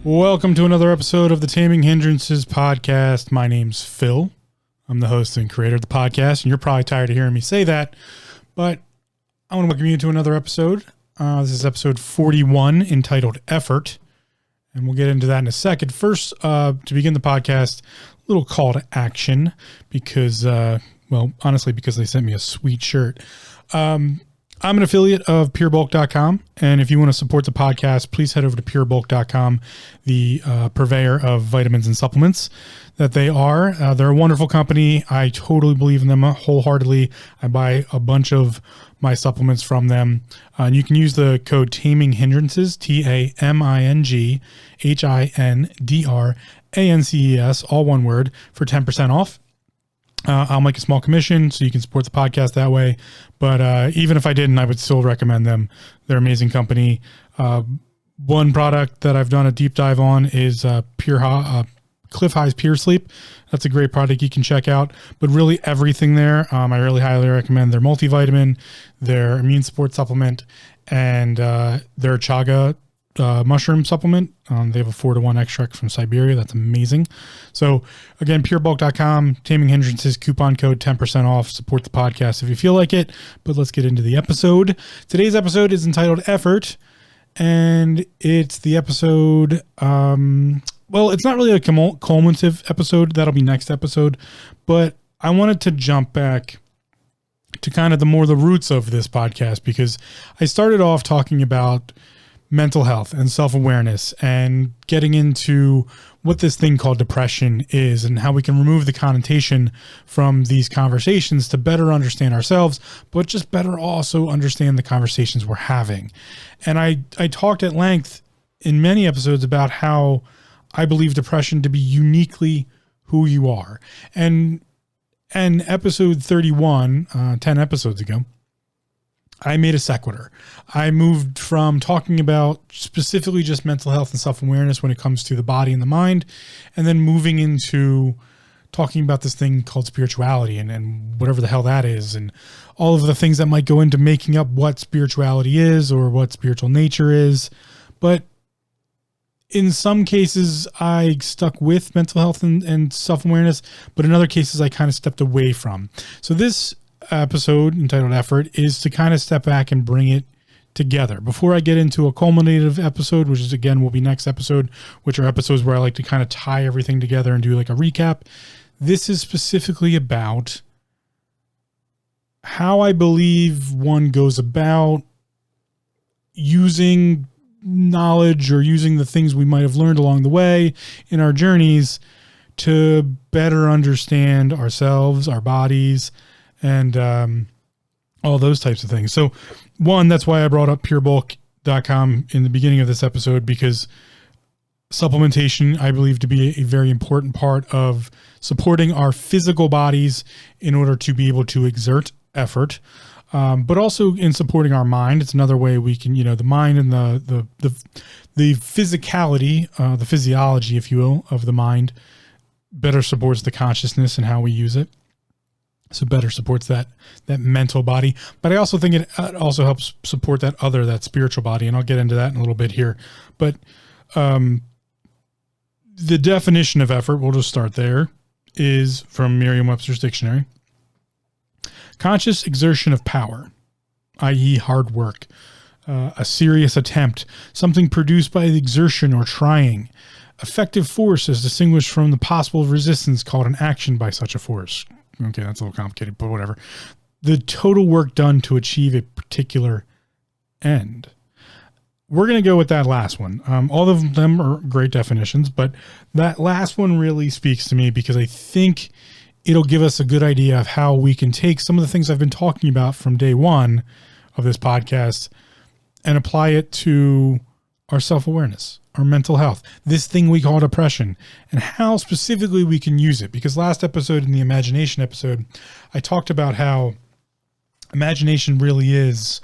Welcome to another episode of the Taming Hindrances podcast. My name's Phil. I'm the host and creator of the podcast, and you're probably tired of hearing me say that, but I want to welcome you to another episode. This is episode 41, entitled Effort, and we'll get into that in a second. First, to begin the podcast, a little call to action because, honestly, because they sent me a sweet shirt. I'm an affiliate of purebulk.com, and if you want to support the podcast, please head over to purebulk.com, the purveyor of vitamins and supplements that they are. They're a wonderful company. I totally believe in them wholeheartedly. I buy a bunch of my supplements from them, and you can use the code Taming Hindrances, TAMINGHINDRANCES, all one word, for 10% off. I'll make a small commission so you can support the podcast that way. But even if I didn't, I would still recommend them. They're an amazing company. One product that I've done a deep dive on is Cliff High's Pure Sleep. That's a great product you can check out. But really everything there, I really highly recommend their multivitamin, their immune support supplement, and their chaga mushroom supplement. They have a 4-to-1 extract from Siberia. That's amazing. So again, purebulk.com, Taming Hindrances, coupon code 10% off. Support the podcast if you feel like it. But let's get into the episode. Today's episode is entitled Effort, and it's the episode, it's not really a cumulative episode. That'll be next episode, but I wanted to jump back to kind of the roots of this podcast, because I started off talking about mental health and self-awareness and getting into what this thing called depression is and how we can remove the connotation from these conversations to better understand ourselves, but just better also understand the conversations we're having. And I talked at length in many episodes about how I believe depression to be uniquely who you are. And episode 31, 10 episodes ago, I made a sequitur. I moved from talking about specifically just mental health and self-awareness when it comes to the body and the mind, and then moving into talking about this thing called spirituality and whatever the hell that is, and all of the things that might go into making up what spirituality is or what spiritual nature is. But in some cases, I stuck with mental health and self-awareness, but in other cases, I kind of stepped away from. So this episode entitled Effort is to kind of step back and bring it together before I get into a culminative episode, which is again will be next episode, which are episodes where I like to kind of tie everything together and do like a recap. This is specifically about how I believe one goes about using knowledge or using the things we might have learned along the way in our journeys to better understand ourselves, our bodies, and all those types of things. So one, that's why I brought up purebulk.com in the beginning of this episode, because supplementation, I believe to be a very important part of supporting our physical bodies in order to be able to exert effort, but also in supporting our mind. It's another way we can, the mind and the physicality, the physiology, if you will, of the mind better supports the consciousness and how we use it. So better supports that mental body. But I also think it also helps support that spiritual body. And I'll get into that in a little bit here. But the definition of effort, we'll just start there, is from Merriam-Webster's dictionary. Conscious exertion of power, i.e. hard work, a serious attempt, something produced by the exertion or trying. Effective force is distinguished from the possible resistance called an action by such a force. Okay, that's a little complicated, but whatever. The total work done to achieve a particular end. We're going to go with that last one. All of them are great definitions, but that last one really speaks to me because I think it'll give us a good idea of how we can take some of the things I've been talking about from day one of this podcast and apply it to our self-awareness, our mental health, this thing we call depression, and how specifically we can use it. Because last episode, in the imagination episode, I talked about how imagination really is,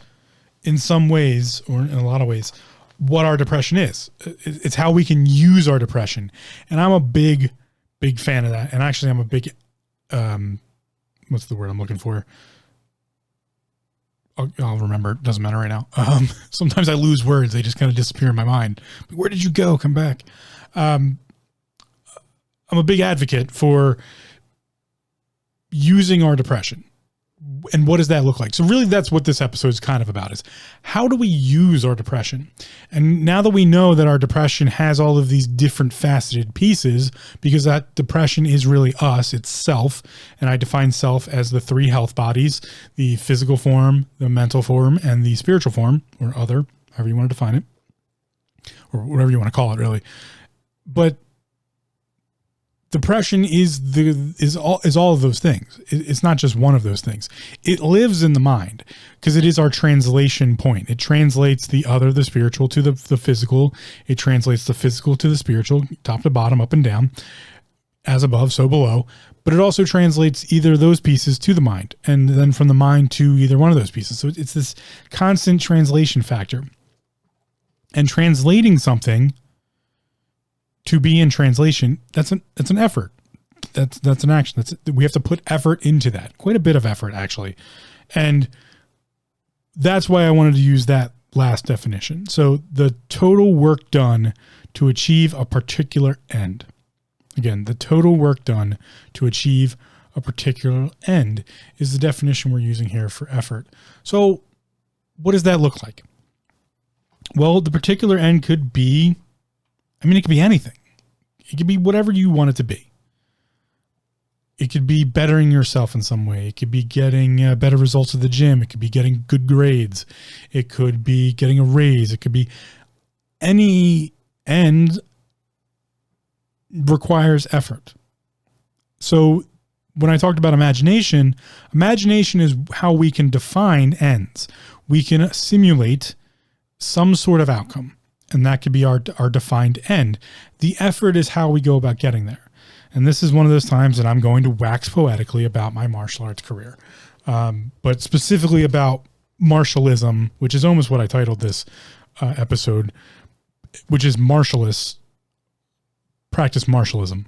in some ways, or in a lot of ways, what our depression is. It's how we can use our depression. And I'm a big, big fan of that. And actually, I'm a big, what's the word I'm looking for? I'll remember. It doesn't matter right now. Sometimes I lose words. They just kind of disappear in my mind. Where did you go? Come back. I'm a big advocate for using our depression. And what does that look like? So really that's what this episode is kind of about, is how do we use our depression? And now that we know that our depression has all of these different faceted pieces, because that depression is really us, it's self. And I define self as the three health bodies: the physical form, the mental form, and the spiritual form, or other, however you want to define it, or whatever you want to call it, really. But depression is all of those things. It's not just one of those things. It lives in the mind because it is our translation point. It translates the other, the spiritual, to the physical. It translates the physical to the spiritual, top to bottom, up and down, as above, so below. But it also translates either of those pieces to the mind, and then from the mind to either one of those pieces. So it's this constant translation factor. And translating something to be in translation, that's an effort. That's an action. We have to put effort into that. Quite a bit of effort, actually. And that's why I wanted to use that last definition. So the total work done to achieve a particular end. Again, the total work done to achieve a particular end is the definition we're using here for effort. So what does that look like? Well, the particular end could be, it could be anything. It could be whatever you want it to be. It could be bettering yourself in some way. It could be getting better results at the gym. It could be getting good grades. It could be getting a raise. It could be any end requires effort. So when I talked about imagination is how we can define ends. We can simulate some sort of outcome. And that could be our defined end. The effort is how we go about getting there. And this is one of those times that I'm going to wax poetically about my martial arts career. But specifically about martialism, which is almost what I titled this episode, which is practice martialism.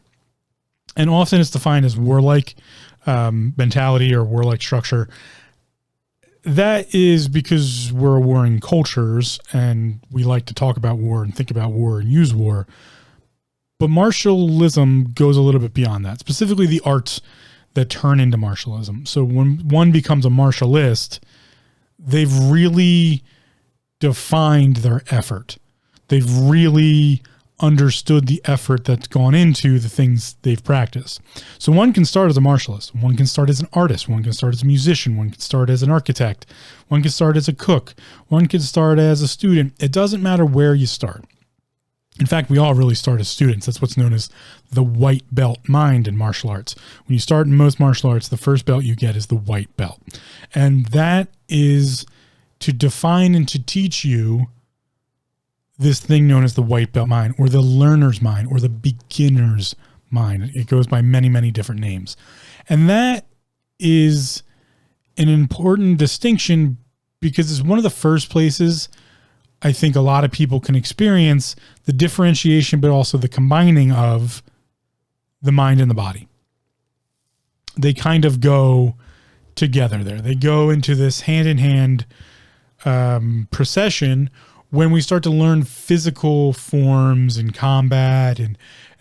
And often it's defined as warlike mentality or warlike structure. That is because we're warring cultures and we like to talk about war and think about war and use war. But martialism goes a little bit beyond that, specifically the arts that turn into martialism. So when one becomes a martialist, they've really defined their effort. They've really understood the effort that's gone into the things they've practiced. So one can start as a martialist. One can start as an artist. One can start as a musician. One can start as an architect. One can start as a cook. One can start as a student. It doesn't matter where you start. In fact, we all really start as students. That's what's known as the white belt mind in martial arts. When you start in most martial arts, the first belt you get is the white belt. And that is to define and to teach you this thing known as the white belt mind, or the learner's mind, or the beginner's mind. It goes by many, many different names. And that is an important distinction because it's one of the first places I think a lot of people can experience the differentiation, but also the combining of the mind and the body. They kind of go together there. They go into this hand-in-hand procession when we start to learn physical forms in combat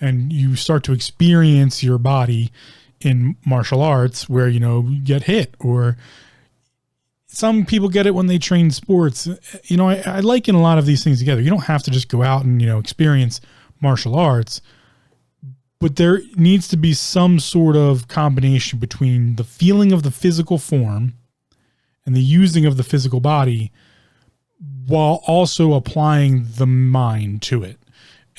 and you start to experience your body in martial arts where, you get hit, or some people get it when they train sports. I liken a lot of these things together. You don't have to just go out and, experience martial arts, but there needs to be some sort of combination between the feeling of the physical form and the using of the physical body, while also applying the mind to it.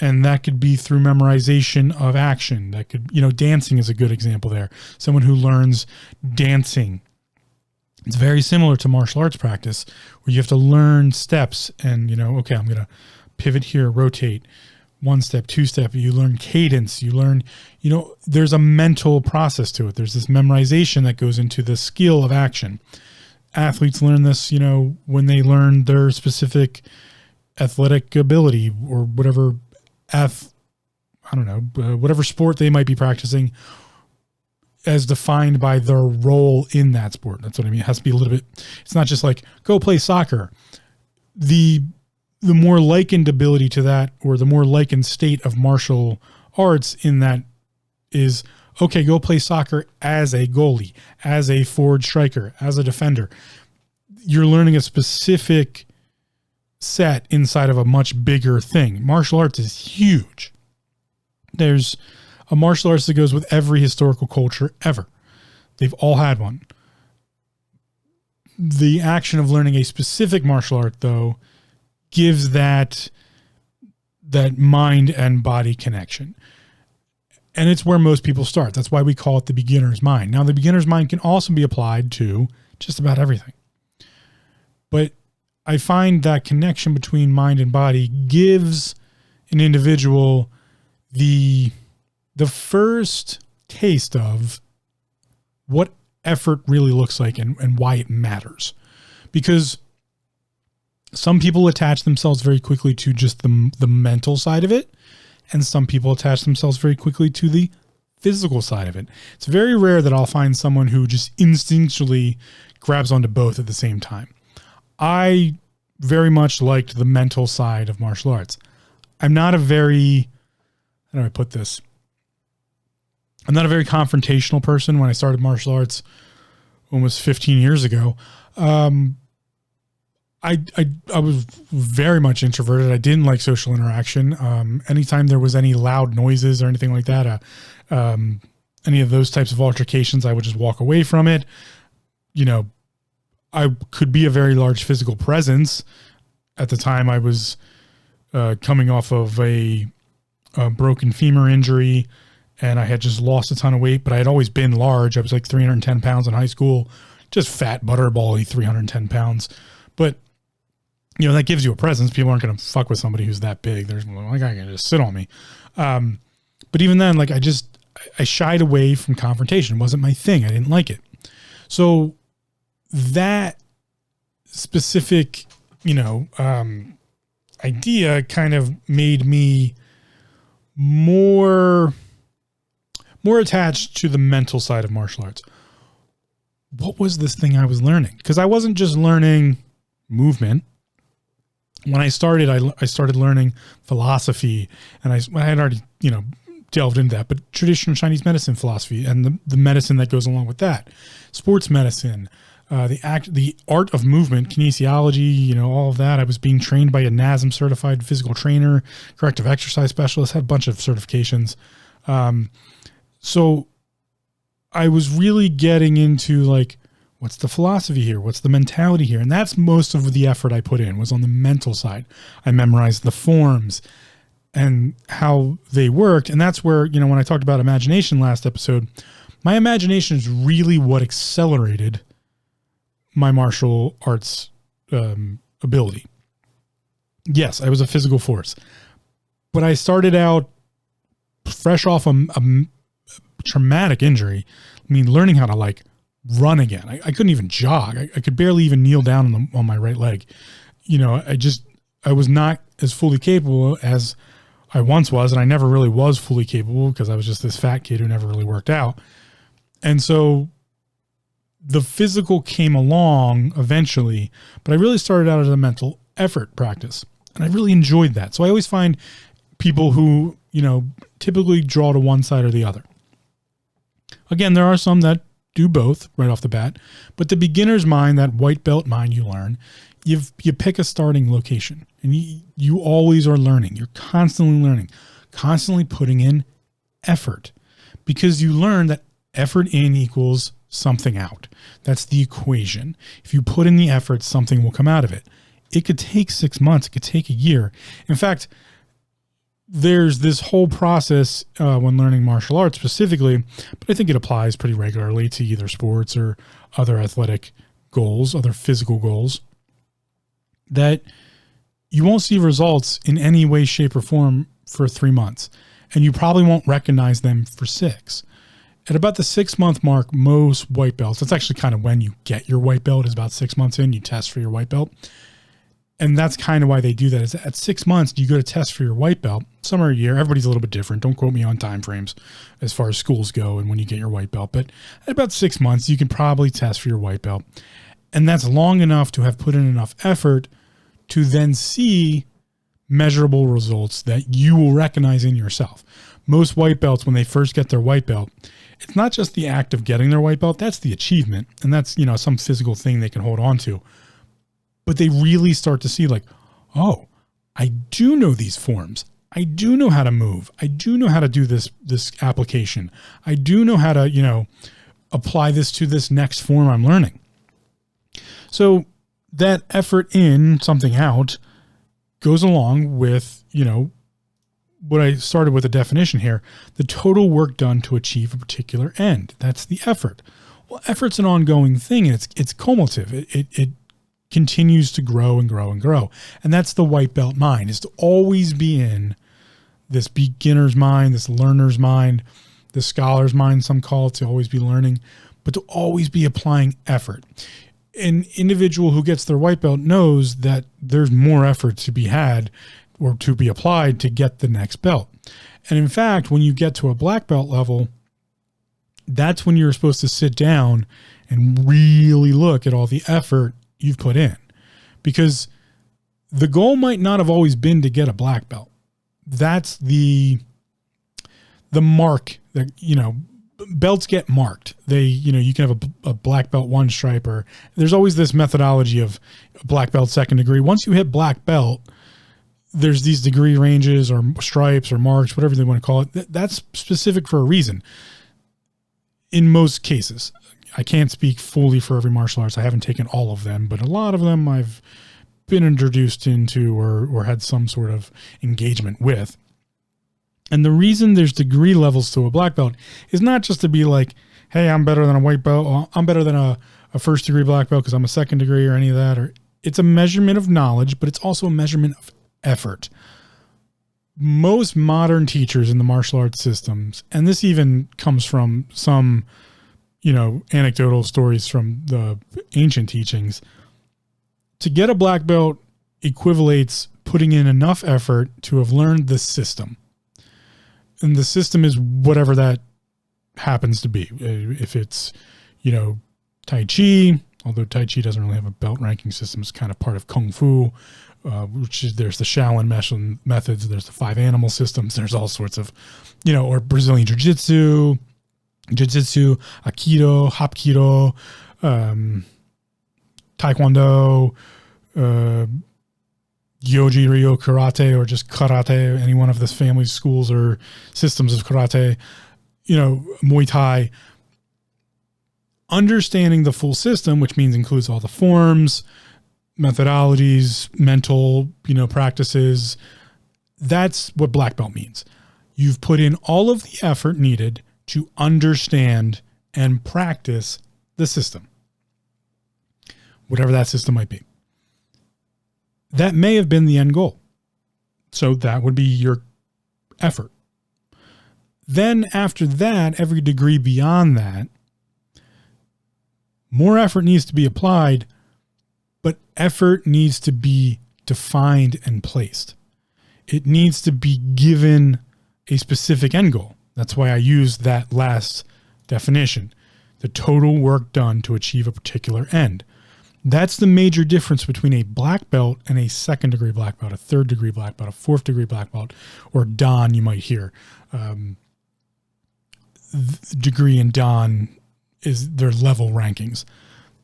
And that could be through memorization of action. That could, dancing is a good example there. Someone who learns dancing. It's very similar to martial arts practice where you have to learn steps and, okay, I'm going to pivot here, rotate, one step, two step. You learn cadence. You learn, there's a mental process to it. There's this memorization that goes into the skill of action. Athletes learn this, when they learn their specific athletic ability or whatever whatever sport they might be practicing. as defined by their role in that sport. That's what I mean. It has to be a little bit, it's not just like go play soccer. The more likened ability to that, or the more likened state of martial arts in that is, okay, go play soccer as a goalie, as a forward striker, as a defender. You're learning a specific set inside of a much bigger thing. Martial arts is huge. There's a martial arts that goes with every historical culture ever. They've all had one. The action of learning a specific martial art, though, gives that mind and body connection. And it's where most people start. That's why we call it the beginner's mind. Now, the beginner's mind can also be applied to just about everything. But I find that connection between mind and body gives an individual the first taste of what effort really looks like and why it matters. Because some people attach themselves very quickly to just the mental side of it, and some people attach themselves very quickly to the physical side of it. It's very rare that I'll find someone who just instinctually grabs onto both at the same time. I very much liked the mental side of martial arts. I'm not a very, how do I put this? I'm not a very confrontational person. When I started martial arts almost 15 years ago, I was very much introverted. I didn't like social interaction. Anytime there was any loud noises or anything like that, any of those types of altercations, I would just walk away from it. You know, I could be a very large physical presence. At the time, I was coming off of a broken femur injury, and I had just lost a ton of weight, but I had always been large. I was like 310 pounds in high school, just fat, butterbally 310 pounds. But, you know, that gives you a presence. People aren't going to fuck with somebody who's that big. There's like, I can just sit on me. But even then, like, I shied away from confrontation. It wasn't my thing. I didn't like it. So that specific, idea kind of made me more attached to the mental side of martial arts. What was this thing I was learning? Because I wasn't just learning movement. When I started, I started learning philosophy, and I had already, delved into that, but traditional Chinese medicine philosophy and the medicine that goes along with that, sports medicine, the art of movement, kinesiology, all of that. I was being trained by a NASM certified physical trainer, corrective exercise specialist, had a bunch of certifications. So I was really getting into like, what's the philosophy here? What's the mentality here? And that's most of the effort I put in was on the mental side. I memorized the forms and how they worked. And that's where, when I talked about imagination last episode, my imagination is really what accelerated my martial arts ability. Yes, I was a physical force, but I started out fresh off a traumatic injury. I mean, learning how to like run again. I couldn't even jog. I could barely even kneel down on my right leg. I was not as fully capable as I once was, and I never really was fully capable because I was just this fat kid who never really worked out. And so the physical came along eventually, but I really started out as a mental effort practice, and I really enjoyed that. So I always find people who, typically draw to one side or the other. Again, there are some that do both right off the bat, but the beginner's mind, that white belt mind you learn, you pick a starting location, and you always are learning. You're constantly learning, constantly putting in effort, because you learn that effort in equals something out. That's the equation. If you put in the effort, something will come out of it. It could take 6 months. It could take a year. In fact, there's this whole process when learning martial arts specifically, but I think it applies pretty regularly to either sports or other athletic goals, other physical goals, that you won't see results in any way, shape, or form for 3 months. And you probably won't recognize them for 6. At about the 6 month mark, most white belts, that's actually kind of when you get your white belt, is about 6 months in, you test for your white belt. And that's kind of why they do that. Is at 6 months, you go to test for your white belt. Some are a year. Everybody's a little bit different. Don't quote me on time frames as far as schools go and when you get your white belt. But at about 6 months, you can probably test for your white belt. And that's long enough to have put in enough effort to then see measurable results that you will recognize in yourself. Most white belts, when they first get their white belt, it's not just the act of getting their white belt. That's the achievement. And that's, some physical thing they can hold on to. But they really start to see like, oh, I do know these forms. I do know how to move. I do know how to do this application. I do know how to, apply this to this next form I'm learning. So that effort in, something out, goes along with, what I started with a definition here, the total work done to achieve a particular end. That's the effort. Well, effort's an ongoing thing, and it's cumulative. It continues to grow and grow and grow. And that's the white belt mind, is to always be in this beginner's mind, this learner's mind, the scholar's mind, some call it, to always be learning, but to always be applying effort. An individual who gets their white belt knows that there's more effort to be had or to be applied to get the next belt. And in fact, when you get to a black belt level, that's when you're supposed to sit down and really look at all the effort you've put in, because the goal might not have always been to get a black belt. That's the mark that, belts get marked. They, you can have a black belt 1 stripe, or there's always this methodology of black belt 2nd degree. Once you hit black belt, there's these degree ranges or stripes or marks, whatever they want to call it. That's specific for a reason. In most cases, I can't speak fully for every martial arts. I haven't taken all of them, but a lot of them I've been introduced into or had some sort of engagement with. And the reason there's degree levels to a black belt is not just to be like, hey, I'm better than a white belt. Or I'm better than a 1st degree black belt because I'm a 2nd degree or any of that. Or it's a measurement of knowledge, but it's also a measurement of effort. Most modern teachers in the martial arts systems, and this even comes from some anecdotal stories from the ancient teachings, to get a black belt equivalates putting in enough effort to have learned the system. And the system is whatever that happens to be. If it's, Tai Chi, although Tai Chi doesn't really have a belt ranking system, it's kind of part of Kung Fu, which is, there's the Shaolin methods, there's the 5 animal systems, there's all sorts of, or Brazilian Jiu-Jitsu, Aikido, Hapkido, Taekwondo, Yoji Ryo Karate, or just Karate, any one of this family's schools or systems of Karate, Muay Thai. Understanding the full system, which means includes all the forms, methodologies, mental, practices. That's what black belt means. You've put in all of the effort needed to understand and practice the system, whatever that system might be. That may have been the end goal. So that would be your effort. Then after that, every degree beyond that, more effort needs to be applied, but effort needs to be defined and placed. It needs to be given a specific end goal. That's why I used that last definition, the total work done to achieve a particular end. That's the major difference between a black belt and a 2nd degree black belt, a 3rd degree black belt, a 4th degree black belt, or Dan, you might hear. Degree and Dan is their level rankings.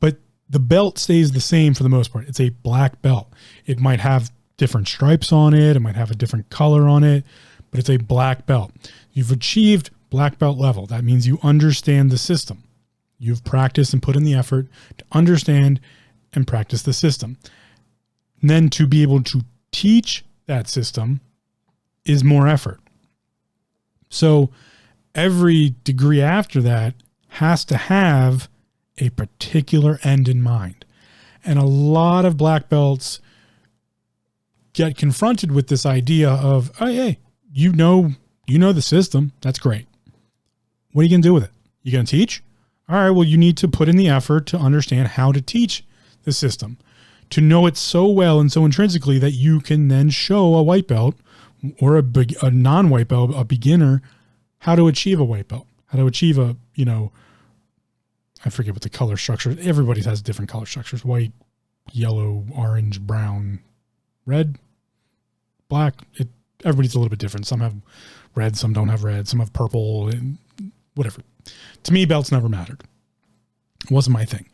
But the belt stays the same for the most part. It's a black belt. It might have different stripes on it. It might have a different color on it, but it's a black belt. You've achieved black belt level. That means you understand the system. You've practiced and put in the effort to understand and practice the system. And then to be able to teach that system is more effort. So every degree after that has to have a particular end in mind. And a lot of black belts get confronted with this idea of, oh, hey, you know the system. That's great. What are you going to do with it? You going to teach? All right, well, you need to put in the effort to understand how to teach the system, to know it so well and so intrinsically that you can then show a white belt or a non-white belt, a beginner, how to achieve a white belt, how to achieve a, I forget what the color structure, everybody has different color structures, white, yellow, orange, brown, red, black. Everybody's a little bit different. Some have red, some don't have red, some have purple, and whatever. To me, belts never mattered. It wasn't my thing,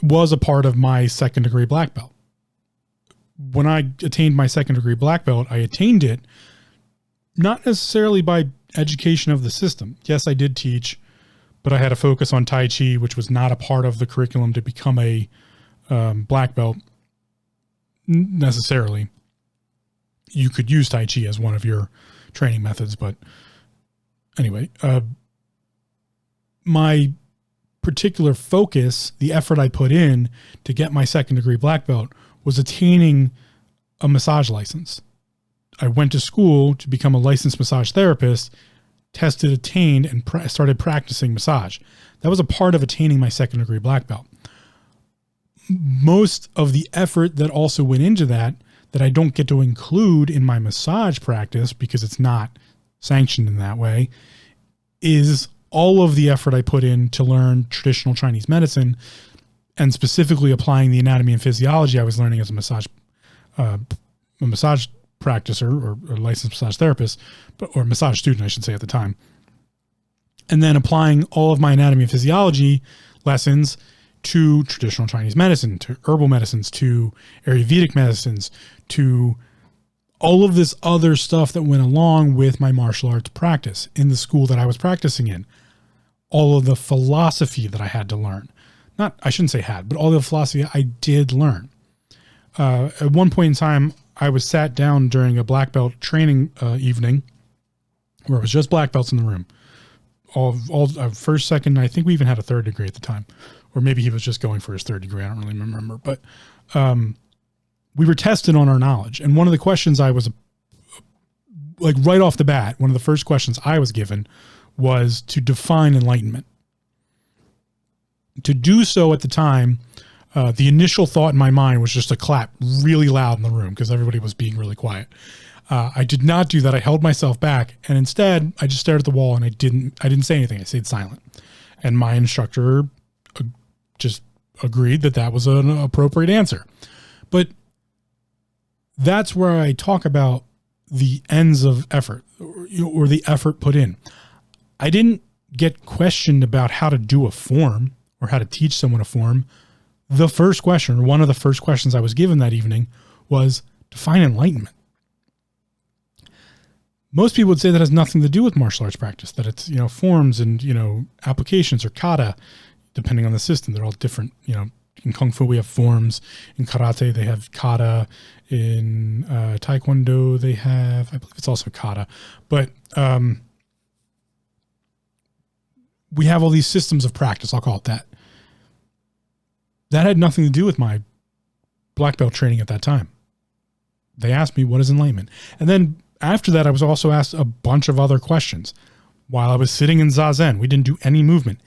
was a part of my second degree black belt. When I attained my second degree black belt, I attained it not necessarily by education of the system. Yes, I did teach, but I had a focus on Tai Chi, which was not a part of the curriculum to become a black belt necessarily. You could use Tai Chi as one of your training methods, but anyway, my particular focus, the effort I put in to get my second degree black belt, was attaining a massage license. I went to school to become a licensed massage therapist, tested, attained, and started practicing massage. That was a part of attaining my second degree black belt. Most of the effort that also went into that I don't get to include in my massage practice because it's not sanctioned in that way, is all of the effort I put in to learn traditional Chinese medicine, and specifically applying the anatomy and physiology I was learning as a massage practicer or licensed massage therapist, or massage student, I should say at the time. And then applying all of my anatomy and physiology lessons to traditional Chinese medicine, to herbal medicines, to Ayurvedic medicines, to all of this other stuff that went along with my martial arts practice in the school that I was practicing in. All of the philosophy that I had to learn. I shouldn't say had, but all the philosophy I did learn. At one point in time, I was sat down during a black belt training evening where it was just black belts in the room. All first, second, I think we even had a third degree at the time. Or maybe he was just going for his third degree. I don't really remember. But we were tested on our knowledge. And one of the questions I was, like right off the bat, one of the first questions I was given was to define enlightenment. To do so at the time, the initial thought in my mind was just to clap really loud in the room because everybody was being really quiet. I did not do that. I held myself back, and instead I just stared at the wall and I didn't say anything. I stayed silent. And my instructor just agreed that was an appropriate answer. But that's where I talk about the ends of effort or the effort put in. I didn't get questioned about how to do a form or how to teach someone a form. The first question, or one of the first questions I was given that evening, was define enlightenment. Most people would say that has nothing to do with martial arts practice, that it's, forms and, applications or kata, depending on the system. They're all different. In Kung Fu, we have forms. In Karate, they have kata. In Taekwondo, they have, I believe it's also kata. But we have all these systems of practice. I'll call it that. That had nothing to do with my black belt training at that time. They asked me, what is enlightenment? And then after that, I was also asked a bunch of other questions. While I was sitting in Zazen, we didn't do any movement.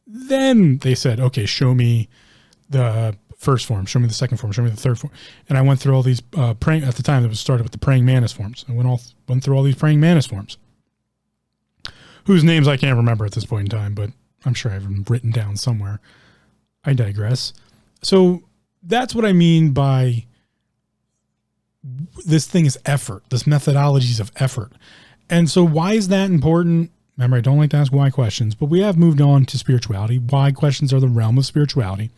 Then they said, okay, show me the first form, show me the second form, show me the third form. And I went through all these praying, at the time it was started with the praying mantis forms. I went through all these praying mantis forms, whose names I can't remember at this point in time, but I'm sure I have them written down somewhere. I digress. So that's what I mean by this thing is effort, this methodologies of effort. And so why is that important? Remember, I don't like to ask why questions, but we have moved on to spirituality. Why questions are the realm of spirituality.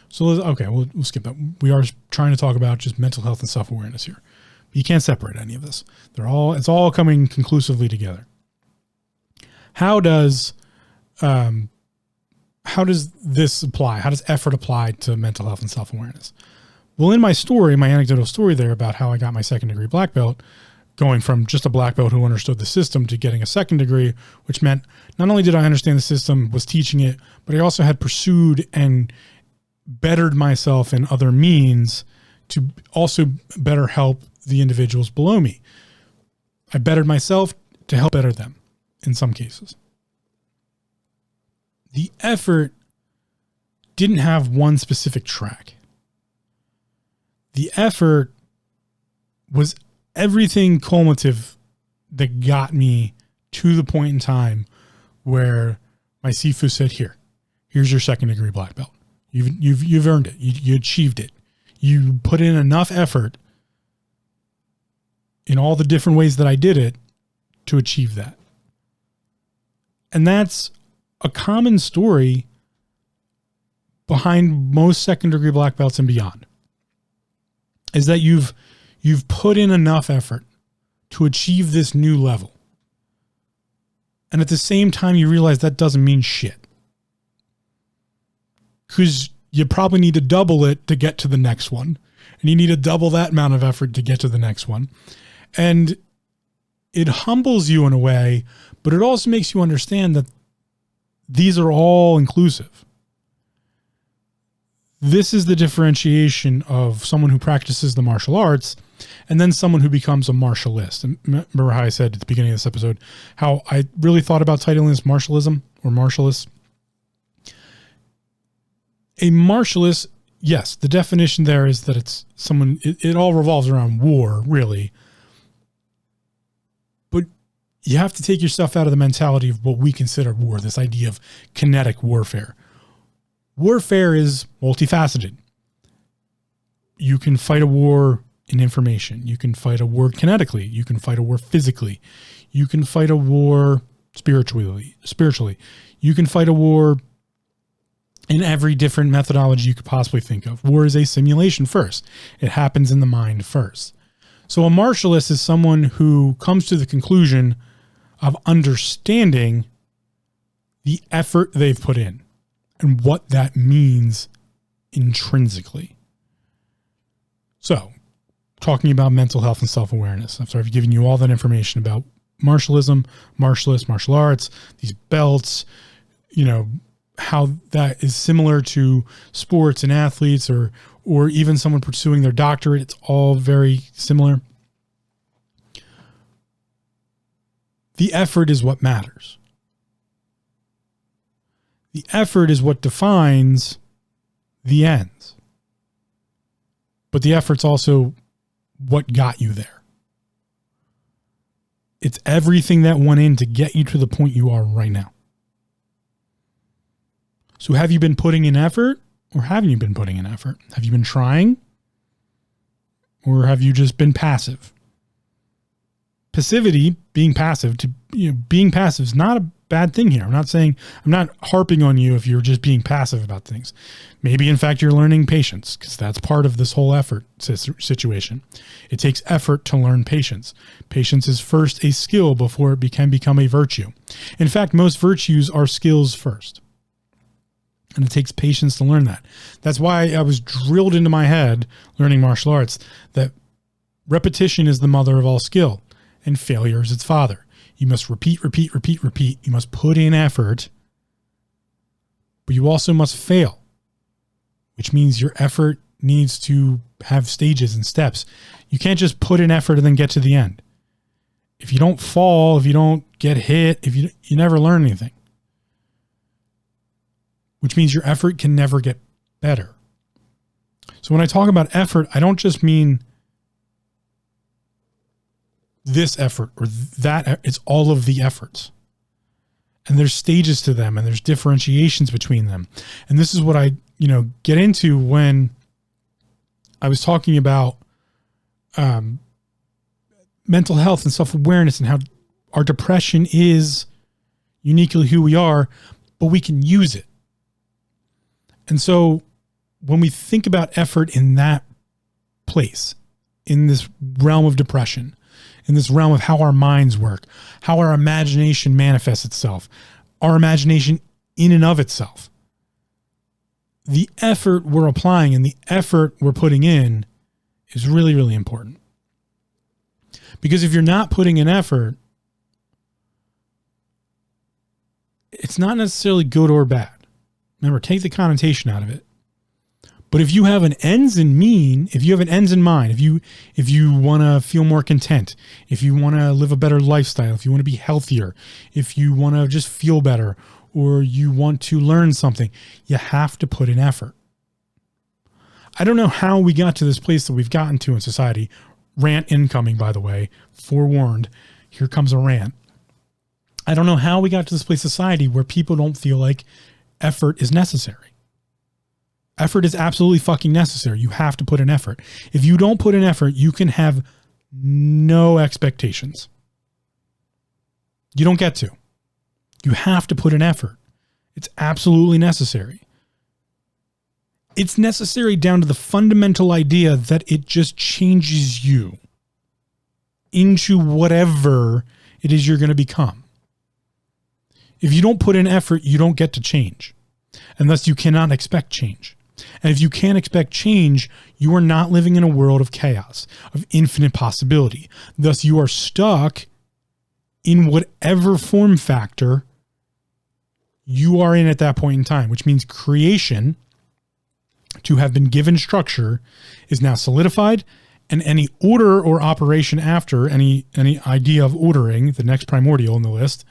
So, we'll skip that. We are trying to talk about just mental health and self-awareness here. But you can't separate any of this. It's all coming conclusively together. How does this apply? How does effort apply to mental health and self-awareness? Well, in my story, my anecdotal story there about how I got my second degree black belt, going from just a black belt who understood the system to getting a second degree, which meant not only did I understand the system, was teaching it, but I also had pursued and bettered myself in other means to also better help the individuals below me. I bettered myself to help better them in some cases. The effort didn't have one specific track. The effort was everything cumulative that got me to the point in time where my Sifu said, here's your 2nd degree black belt. You've earned it. You achieved it. You put in enough effort in all the different ways that I did it to achieve that. And that's a common story behind most 2nd degree black belts and beyond, is that you've put in enough effort to achieve this new level. And at the same time, you realize that doesn't mean shit, because you probably need to double it to get to the next one. And you need to double that amount of effort to get to the next one. And it humbles you in a way, but it also makes you understand that these are all inclusive. This is the differentiation of someone who practices the martial arts and then someone who becomes a martialist. And remember how I said at the beginning of this episode, how I really thought about titling this martialism or martialist. A martialist, yes, the definition there is that it's someone, it all revolves around war, really. But you have to take yourself out of the mentality of what we consider war, this idea of kinetic warfare. Warfare is multifaceted. You can fight a war in information. You can fight a war kinetically. You can fight a war physically. You can fight a war spiritually. You can fight a war in every different methodology you could possibly think of. War is a simulation first. It happens in the mind first. So a martialist is someone who comes to the conclusion of understanding the effort they've put in and what that means intrinsically. So, talking about mental health and self-awareness. After I've given you all that information about martialism, martialists, martial arts, these belts, how that is similar to sports and athletes or even someone pursuing their doctorate. It's all very similar. The effort is what matters. The effort is what defines the ends. But the effort's also what got you there. It's everything that went in to get you to the point you are right now. So have you been putting in effort or haven't you been putting in effort? Have you been trying or have you just been passive? Passivity, being passive, being passive is not a bad thing here. I'm not harping on you if you're just being passive about things. Maybe in fact you're learning patience, because that's part of this whole effort situation. It takes effort to learn patience. Patience is first a skill before it can become a virtue. In fact, most virtues are skills first. And it takes patience to learn that. That's why I was drilled into my head learning martial arts that repetition is the mother of all skill and failure is its father. You must repeat. You must put in effort, but you also must fail, which means your effort needs to have stages and steps. You can't just put in effort and then get to the end. If you don't fall, if you don't get hit, you never learn anything, which means your effort can never get better. So when I talk about effort, I don't just mean this effort or that. It's all of the efforts. And there's stages to them and there's differentiations between them. And this is what I, get into when I was talking about mental health and self-awareness and how our depression is uniquely who we are, but we can use it. And so when we think about effort in that place, in this realm of depression, in this realm of how our minds work, how our imagination manifests itself, our imagination in and of itself, the effort we're applying and the effort we're putting in is really, really important. Because if you're not putting in effort, it's not necessarily good or bad. Remember, take the connotation out of it. But if you have an ends in mind, if you want to feel more content, if you want to live a better lifestyle, if you want to be healthier, if you want to just feel better, or you want to learn something, you have to put in effort. I don't know how we got to this place that we've gotten to in society. Rant incoming, by the way. Forewarned. Here comes a rant. I don't know how we got to this place in society where people don't feel like effort is necessary. Effort is absolutely fucking necessary. You have to put in effort. If you don't put in effort, you can have no expectations. You don't get to. You have to put in effort. It's absolutely necessary. It's necessary down to the fundamental idea that it just changes you into whatever it is you're going to become. If you don't put in effort, you don't get to change. And thus you cannot expect change. And if you can't expect change, you are not living in a world of chaos, of infinite possibility. Thus you are stuck in whatever form factor you are in at that point in time, which means creation, to have been given structure, is now solidified, and any order or operation after, any idea of ordering, the next primordial in the list,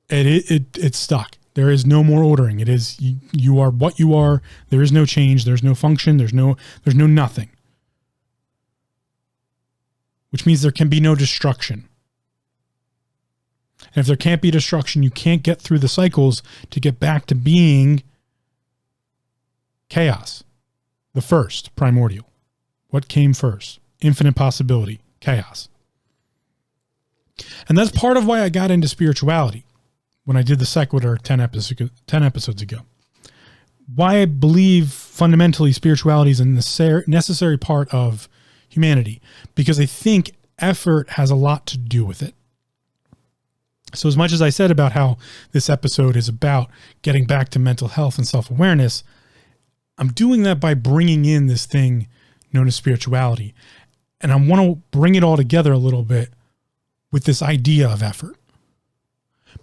it's stuck. There is no more ordering. It is, you are what you are. There is no change. There's no function. There's no nothing. Which means there can be no destruction. And if there can't be destruction, you can't get through the cycles to get back to being chaos. The first primordial. What came first? Infinite possibility. Chaos. And that's part of why I got into spirituality when I did the Sequitur 10 episodes ago. Why I believe fundamentally spirituality is a necessary part of humanity. Because I think effort has a lot to do with it. So as much as I said about how this episode is about getting back to mental health and self-awareness, I'm doing that by bringing in this thing known as spirituality. And I want to bring it all together a little bit with this idea of effort.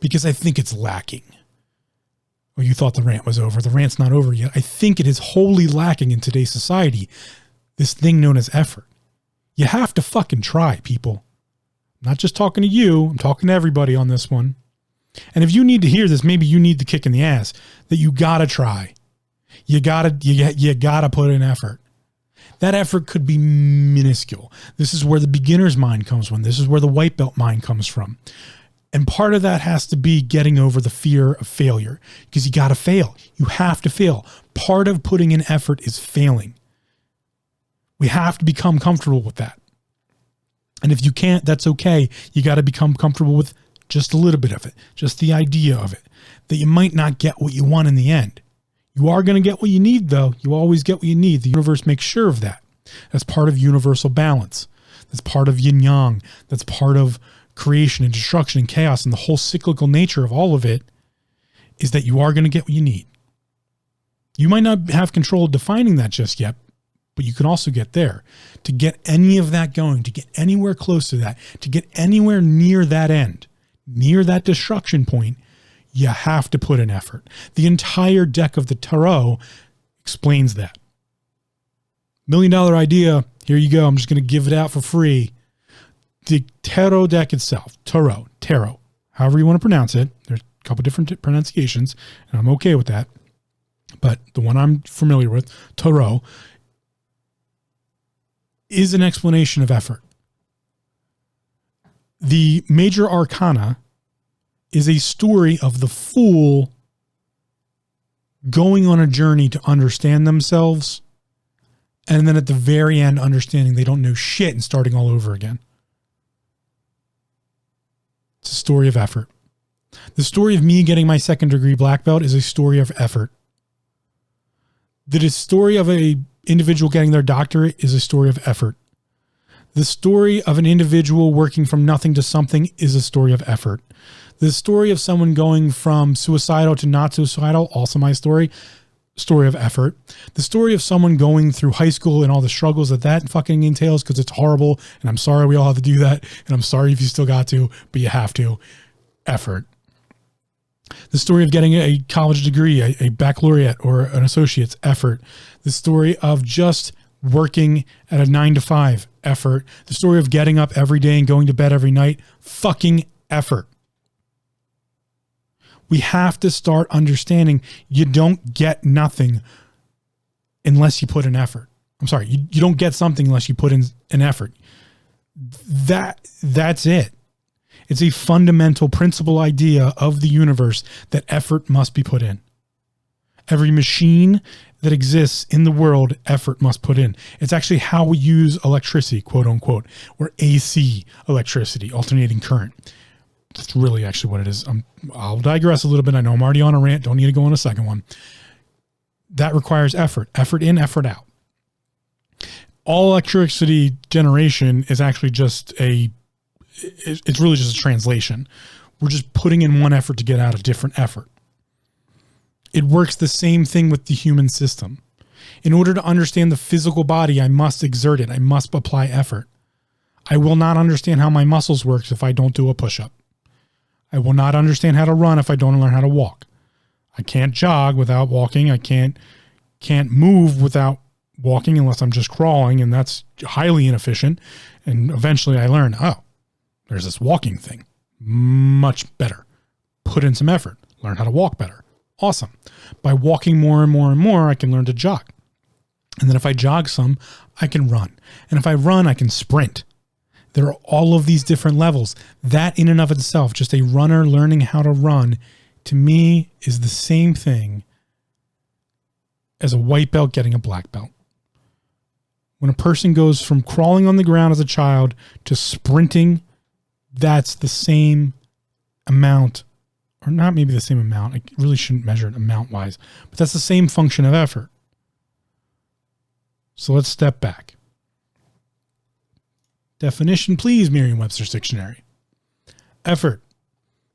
Because I think it's lacking. Well, you thought the rant was over. The rant's not over yet. I think it is wholly lacking in today's society, this thing known as effort. You have to fucking try, people. I'm not just talking to you. I'm talking to everybody on this one. And if you need to hear this, maybe you need the kick in the ass that you gotta try. You gotta put in effort. That effort could be minuscule. This is where the beginner's mind comes from. This is where the white belt mind comes from. And part of that has to be getting over the fear of failure, because you got to fail. You have to fail. Part of putting in effort is failing. We have to become comfortable with that. And if you can't, that's okay. You got to become comfortable with just a little bit of it, just the idea of it, that you might not get what you want in the end. You are going to get what you need, though. You always get what you need. The universe makes sure of that. That's part of universal balance. That's part of yin yang. That's part of creation and destruction and chaos, and the whole cyclical nature of all of it is that you are going to get what you need. You might not have control of defining that just yet, but you can also get there. To get any of that going, to get anywhere close to that, to get anywhere near that end, near that destruction point, you have to put in effort. The entire deck of the tarot explains that. $1 million idea, here you go. I'm just going to give it out for free. The tarot deck itself, tarot, however you want to pronounce it. There's a couple different pronunciations, and I'm okay with that. But the one I'm familiar with, tarot, is an explanation of effort. The major arcana is a story of the fool going on a journey to understand themselves, and then at the very end understanding they don't know shit and starting all over again. It's a story of effort. The story of me getting my 2nd degree black belt is a story of effort. The story of an individual getting their doctorate is a story of effort. The story of an individual working from nothing to something is a story of effort. The story of someone going from suicidal to not suicidal, also my story of effort. The story of someone going through high school and all the struggles that fucking entails, because it's horrible, and I'm sorry we all have to do that, and I'm sorry if you still got to, but you have to. Effort. The story of getting a college degree, a baccalaureate or an associate's, effort. The story of just working at a 9 to 5, effort. The story of getting up every day and going to bed every night, fucking effort. We have to start understanding you don't get nothing unless you put in effort. I'm sorry, you don't get something unless you put in an effort. That's it. It's a fundamental principle idea of the universe that effort must be put in. Every machine that exists in the world, effort must put in. It's actually how we use electricity, quote unquote, or AC electricity, alternating current. That's really actually what it is. I'll digress a little bit. I know I'm already on a rant. Don't need to go on a second one. That requires effort. Effort in, effort out. All electricity generation is actually it's really just a translation. We're just putting in one effort to get out a different effort. It works the same thing with the human system. In order to understand the physical body, I must exert it. I must apply effort. I will not understand how my muscles work if I don't do a push-up. I will not understand how to run if I don't learn how to walk. I can't jog without walking. I can't move without walking unless I'm just crawling, and that's highly inefficient. And eventually I learn, oh, there's this walking thing. Much better. Put in some effort. Learn how to walk better. Awesome. By walking more and more and more, I can learn to jog. And then if I jog some, I can run. And if I run, I can sprint. There are all of these different levels. That in and of itself, just a runner learning how to run, to me is the same thing as a white belt getting a black belt. When a person goes from crawling on the ground as a child to sprinting, that's the same amount, or not maybe the same amount. I really shouldn't measure it amount-wise, but that's the same function of effort. So let's step back. Definition, please, Merriam-Webster's Dictionary. Effort.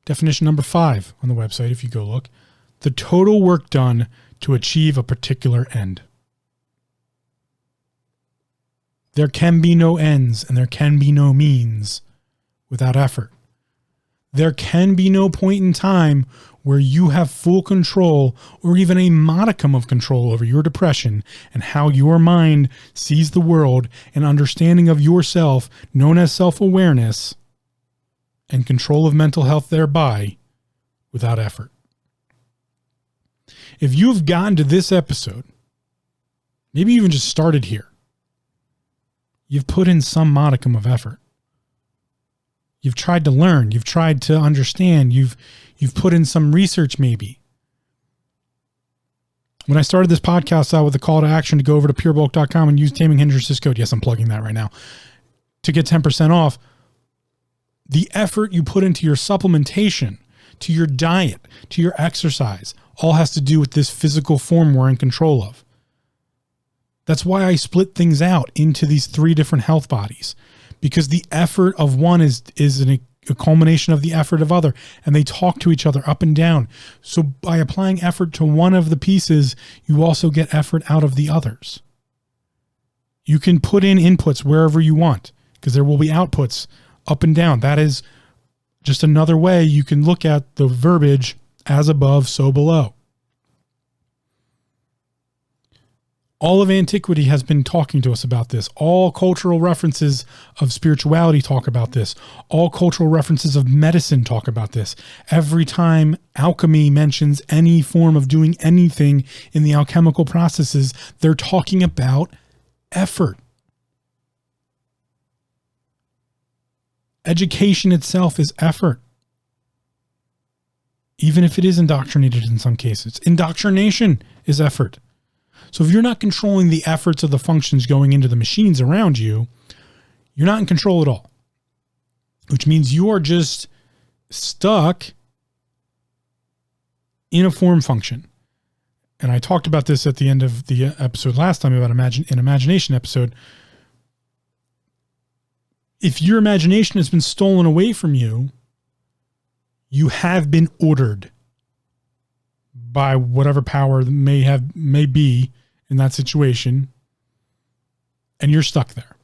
Definition number 5 on the website, if you go look. The total work done to achieve a particular end. There can be no ends and there can be no means without effort. There can be no point in time where you have full control or even a modicum of control over your depression and how your mind sees the world and understanding of yourself, known as self-awareness, and control of mental health thereby, without effort. If you've gotten to this episode, maybe even just started here, you've put in some modicum of effort. You've tried to learn. You've tried to understand. You've put in some research maybe. When I started this podcast out with a call to action to go over to purebulk.com and use Taming Hindrances code, yes, I'm plugging that right now, to get 10% off, the effort you put into your supplementation, to your diet, to your exercise, all has to do with this physical form we're in control of. That's why I split things out into these 3 different health bodies, because the effort of one is a culmination of the effort of other, and they talk to each other up and down. So by applying effort to one of the pieces, you also get effort out of the others. You can put in inputs wherever you want, because there will be outputs up and down. That is just another way you can look at the verbiage, as above, so below. All of antiquity has been talking to us about this. All cultural references of spirituality talk about this. All cultural references of medicine talk about this. Every time alchemy mentions any form of doing anything in the alchemical processes, they're talking about effort. Education itself is effort. Even if it is indoctrinated in some cases. Indoctrination is effort. So if you're not controlling the efforts of the functions going into the machines around you, you're not in control at all. Which means you are just stuck in a form function. And I talked about this at the end of the episode last time about an imagination episode. If your imagination has been stolen away from you, you have been ordered by whatever power may be in that situation, and you're stuck there.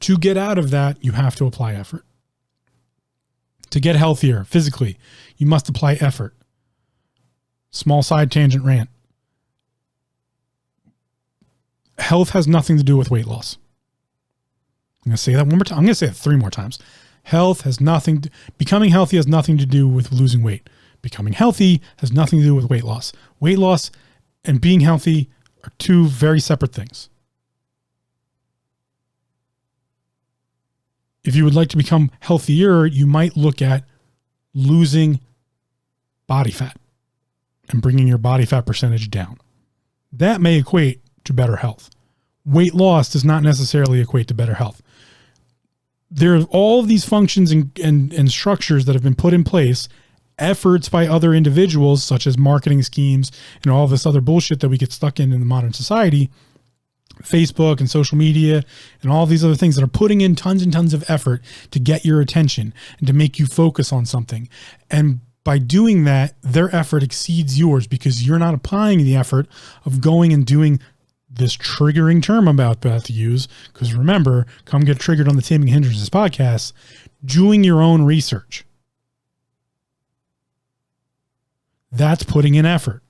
To get out of that, you have to apply effort. To get healthier physically, you must apply effort. Small side tangent rant. Health has nothing to do with weight loss. I'm going to say that one more time. I'm going to say it 3 more times. Becoming healthy has nothing to do with losing weight. Becoming healthy has nothing to do with weight loss. Weight loss and being healthy are two very separate things. If you would like to become healthier, you might look at losing body fat and bringing your body fat percentage down. That may equate to better health. Weight loss does not necessarily equate to better health. There are all of these functions and structures that have been put in place, efforts by other individuals, such as marketing schemes and all this other bullshit that we get stuck in the modern society, Facebook and social media and all these other things that are putting in tons and tons of effort to get your attention and to make you focus on something. And by doing that, their effort exceeds yours because you're not applying the effort of going and doing this triggering term I'm about to use. Because remember, come get triggered on the Taming Hindrances podcast, doing your own research. That's putting in effort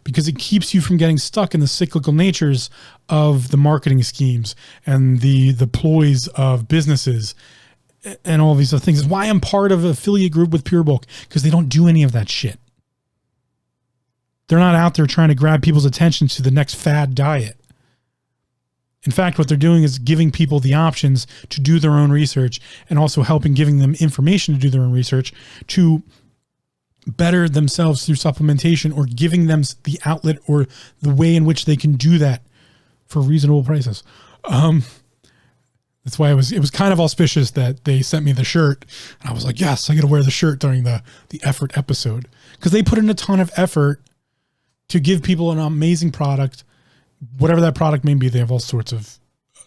because it keeps you from getting stuck in the cyclical natures of the marketing schemes and the ploys of businesses and all these other things. It's why I'm part of an affiliate group with Pure Bulk, because they don't do any of that shit. They're not out there trying to grab people's attention to the next fad diet. In fact, what they're doing is giving people the options to do their own research and also giving them information to do their own research to better themselves through supplementation, or giving them the outlet or the way in which they can do that for reasonable prices. That's why it was kind of auspicious that they sent me the shirt. And I was like, yes, I got to wear the shirt during the effort episode, because they put in a ton of effort to give people an amazing product, whatever that product may be. They have all sorts of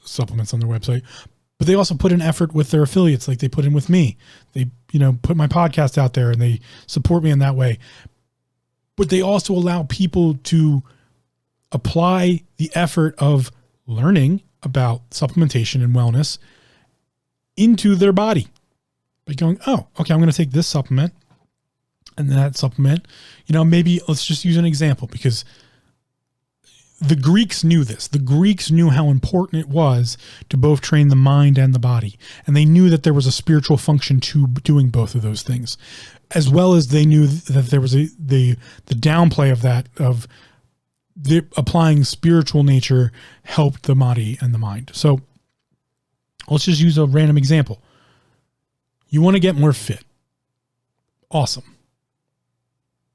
supplements on their website, but they also put in effort with their affiliates, like they put in with me. They, put my podcast out there and they support me in that way. But they also allow people to apply the effort of learning about supplementation and wellness into their body by going, oh, okay, I'm going to take this supplement and that supplement. Maybe let's just use an example, because the Greeks knew this. The Greeks knew how important it was to both train the mind and the body. And they knew that there was a spiritual function to doing both of those things, as well as they knew that there was the downplay of that, of the applying spiritual nature helped the body and the mind. So let's just use a random example. You want to get more fit. Awesome.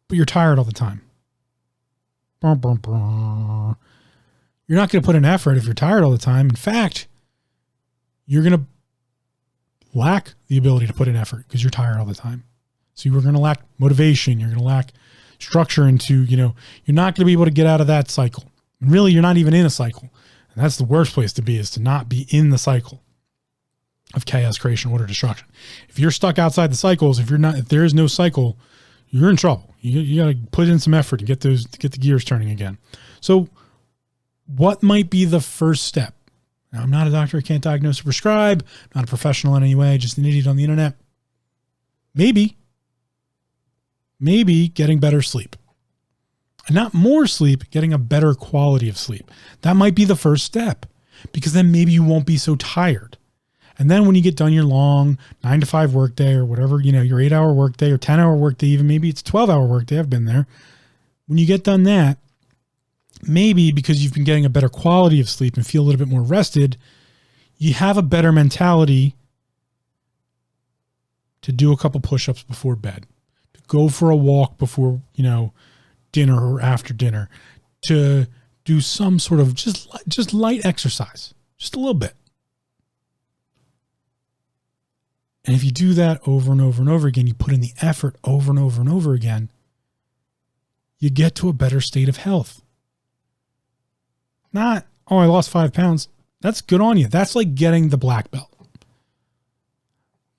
But you're tired all the time. You're not going to put in effort if you're tired all the time. In fact, you're going to lack the ability to put in effort because you're tired all the time. So you're going to lack motivation. You're going to lack structure into, you're not going to be able to get out of that cycle. And really, you're not even in a cycle. And that's the worst place to be, is to not be in the cycle of chaos, creation, order, destruction. If you're stuck outside the cycles, if there is no cycle, you're in trouble. You got to put in some effort to get the gears turning again. So what might be the first step? Now, I'm not a doctor. I can't diagnose or prescribe. Not a professional in any way. Just an idiot on the internet. Maybe getting better sleep. And not more sleep, getting a better quality of sleep. That might be the first step, because then maybe you won't be so tired. And then when you get done your long 9 to 5 workday, or whatever, your 8-hour workday or 10-hour workday, even maybe it's a 12-hour workday. I've been there. When you get done that, maybe because you've been getting a better quality of sleep and feel a little bit more rested, you have a better mentality to do a couple push-ups before bed, to go for a walk before, dinner or after dinner, to do some sort of just light exercise, just a little bit. And if you do that over and over and over again, you put in the effort over and over and over again, you get to a better state of health. Not, oh, I lost 5 pounds. That's good on you. That's like getting the black belt.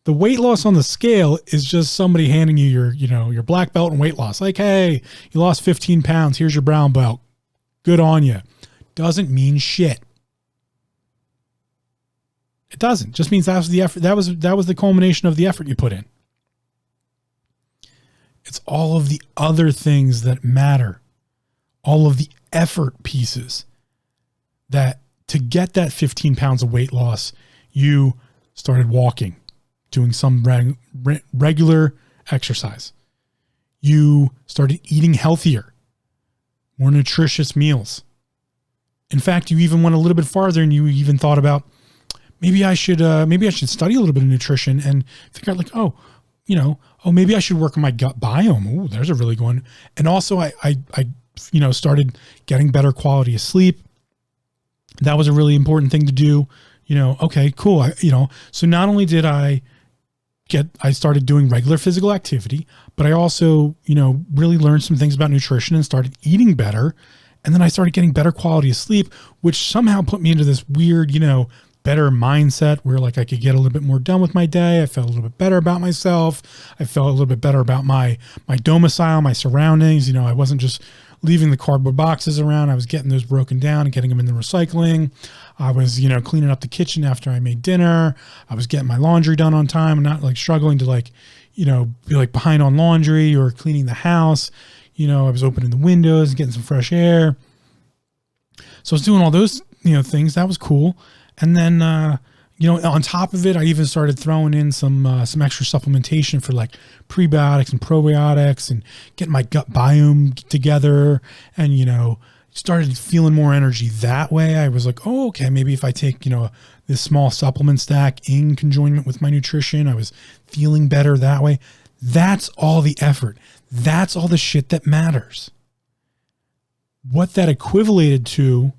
The weight loss on the scale is just somebody handing you your black belt and weight loss. Like, hey, you lost 15 pounds. Here's your brown belt. Good on you. Doesn't mean shit. It doesn't. Just means that was the effort. That was the culmination of the effort you put in. It's all of the other things that matter. All of the effort pieces that to get that 15 pounds of weight loss, you started walking, doing some regular exercise. You started eating healthier, more nutritious meals. In fact, you even went a little bit farther and you even thought about, maybe I should study a little bit of nutrition and figure out like, maybe I should work on my gut biome. Oh, there's a really good one. And also I started getting better quality of sleep. That was a really important thing to do. Okay, cool. So not only did I started doing regular physical activity, but I also, really learned some things about nutrition and started eating better. And then I started getting better quality of sleep, which somehow put me into this weird, better mindset where like I could get a little bit more done with my day. I felt a little bit better about myself. I felt a little bit better about my domicile, my surroundings. I wasn't just leaving the cardboard boxes around. I was getting those broken down and getting them in the recycling. I was, cleaning up the kitchen after I made dinner. I was getting my laundry done on time and not like struggling to be like behind on laundry or cleaning the house. I was opening the windows and getting some fresh air. So I was doing all those, things. That was cool. And then, on top of it, I even started throwing in some extra supplementation for like prebiotics and probiotics and getting my gut biome together and, started feeling more energy that way. I was like, oh, okay, maybe if I take, this small supplement stack in conjoinment with my nutrition, I was feeling better that way. That's all the effort. That's all the shit that matters. What that equivalated to,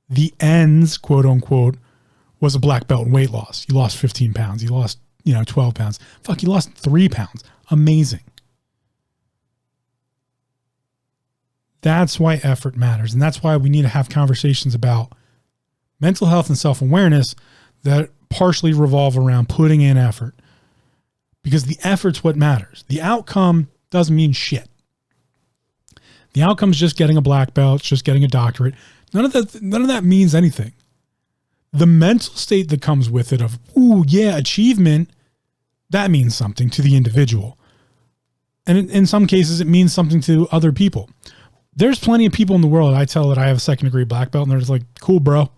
the ends, quote unquote, was a black belt in weight loss. You lost 15 pounds. You lost, 12 pounds. Fuck, you lost 3 pounds. Amazing. That's why effort matters. And that's why we need to have conversations about mental health and self-awareness that partially revolve around putting in effort. Because the effort's what matters. The outcome doesn't mean shit. The outcome is just getting a black belt, just getting a doctorate. None of that means anything. The mental state that comes with it of, ooh, yeah, achievement, that means something to the individual. And in some cases, it means something to other people. There's plenty of people in the world I tell that I have a second degree black belt, and they're just like, cool, bro.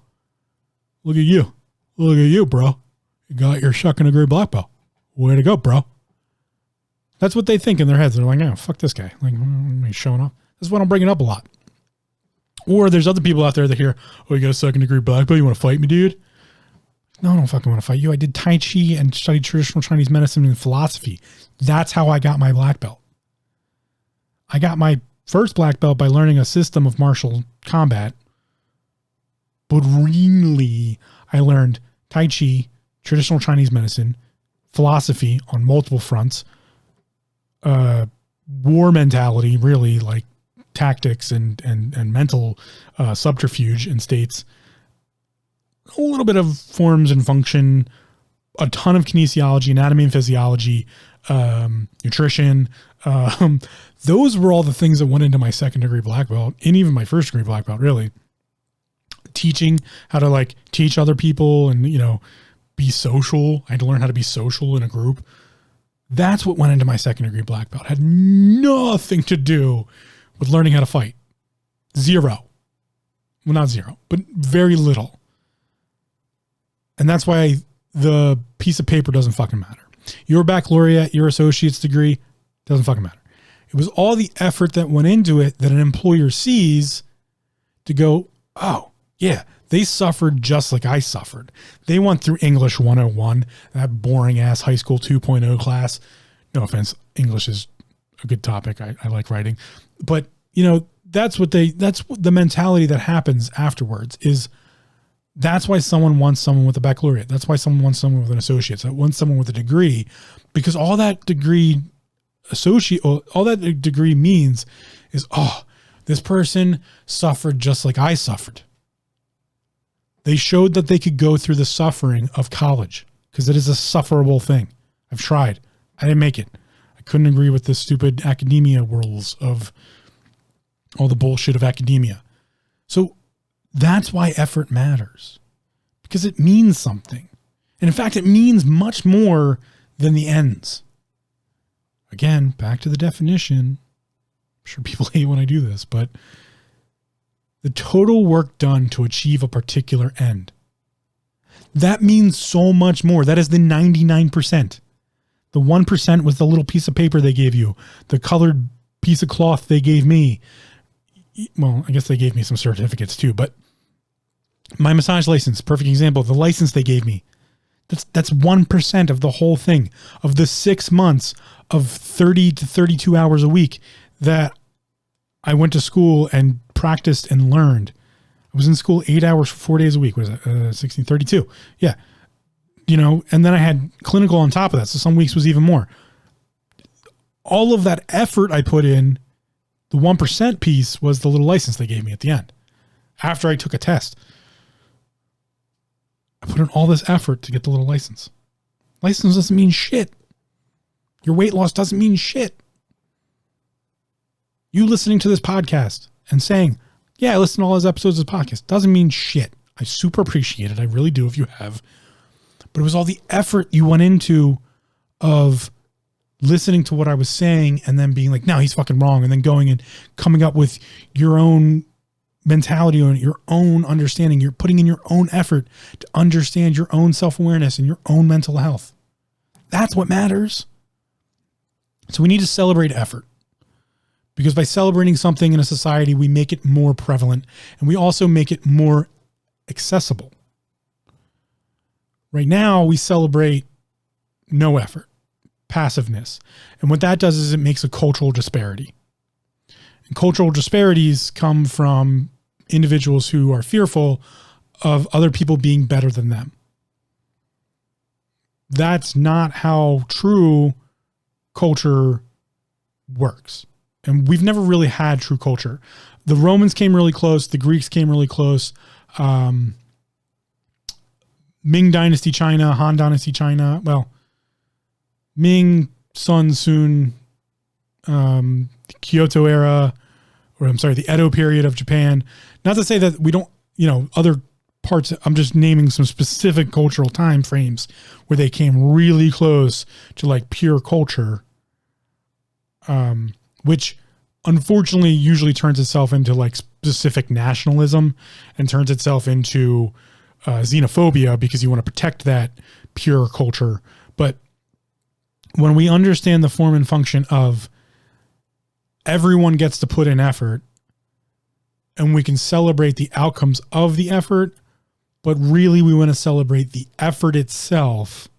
Look at you. Look at you, bro. You got your second degree black belt. Way to go, bro. That's what they think in their heads. They're like, oh, fuck this guy. Like, he's showing off. That's what I'm bringing up a lot. Or there's other people out there that hear, oh, you got a second degree black belt? You want to fight me, dude? No, I don't fucking want to fight you. I did Tai Chi and studied traditional Chinese medicine and philosophy. That's how I got my black belt. I got my first black belt by learning a system of martial combat. But really, I learned Tai Chi, traditional Chinese medicine, philosophy on multiple fronts, war mentality, really, like tactics and mental subterfuge in states, a little bit of forms and function, a ton of kinesiology, anatomy and physiology, nutrition. Those were all the things that went into my second degree black belt and even my first degree black belt, really. Teaching how to like teach other people and, be social. I had to learn how to be social in a group. That's what went into my second degree black belt. It had nothing to do with learning how to fight. Zero. Well, not zero, but very little. And that's why the piece of paper doesn't fucking matter. Your baccalaureate, your associate's degree, doesn't fucking matter. It was all the effort that went into it that an employer sees to go, oh, yeah, they suffered just like I suffered. They went through English 101, that boring ass high school 2.0 class. No offense, English is a good topic. I like writing. But, that's the mentality that happens afterwards is that's why someone wants someone with a baccalaureate. That's why someone wants someone with an associate. So wants someone with a degree, because all that degree means is, oh, this person suffered just like I suffered. They showed that they could go through the suffering of college because it is a sufferable thing. I've tried. I didn't make it. I couldn't agree with the stupid academia rules of all the bullshit of academia. So that's why effort matters, because it means something. And in fact, it means much more than the ends. Again, back to the definition. I'm sure people hate when I do this, but the total work done to achieve a particular end. That means so much more. That is the 99%. The 1% was the little piece of paper they gave you, the colored piece of cloth they gave me. Well, I guess they gave me some certificates too, but My massage license, perfect example. The license they gave me, that's 1% of the whole thing, of the 6 months of 30 to 32 hours a week that I went to school and practiced and learned. I was in school 8 hours for 4 days a week. What is it? 16, 32. Yeah. And then I had clinical on top of that. So some weeks was even more. All of that effort I put in, the 1% piece was the little license they gave me at the end after I took a test. I put in all this effort to get the little license. License doesn't mean shit. Your weight loss doesn't mean shit. You listening to this podcast and saying, yeah, I listen to all those episodes of the podcast, doesn't mean shit. I super appreciate it. I really do if you have. But it was all the effort you went into of listening to what I was saying and then being like, no, he's fucking wrong. And then going and coming up with your own mentality or your own understanding. You're putting in your own effort to understand your own self-awareness and your own mental health. That's what matters. So we need to celebrate effort, because by celebrating something in a society, we make it more prevalent and we also make it more accessible. Right now, we celebrate no effort, passiveness. And what that does is it makes a cultural disparity. And cultural disparities come from individuals who are fearful of other people being better than them. That's not how true culture works. And we've never really had true culture. The Romans came really close. The Greeks came really close. Ming Dynasty China, Han Dynasty China. Well, Ming, Sun, Soon, the Kyoto era, the Edo period of Japan. Not to say that we don't, other parts, I'm just naming some specific cultural time frames where they came really close to like pure culture, which unfortunately usually turns itself into like specific nationalism and turns itself into xenophobia because you want to protect that pure culture. But when we understand the form and function of everyone gets to put in effort and we can celebrate the outcomes of the effort, but really we want to celebrate the effort itself,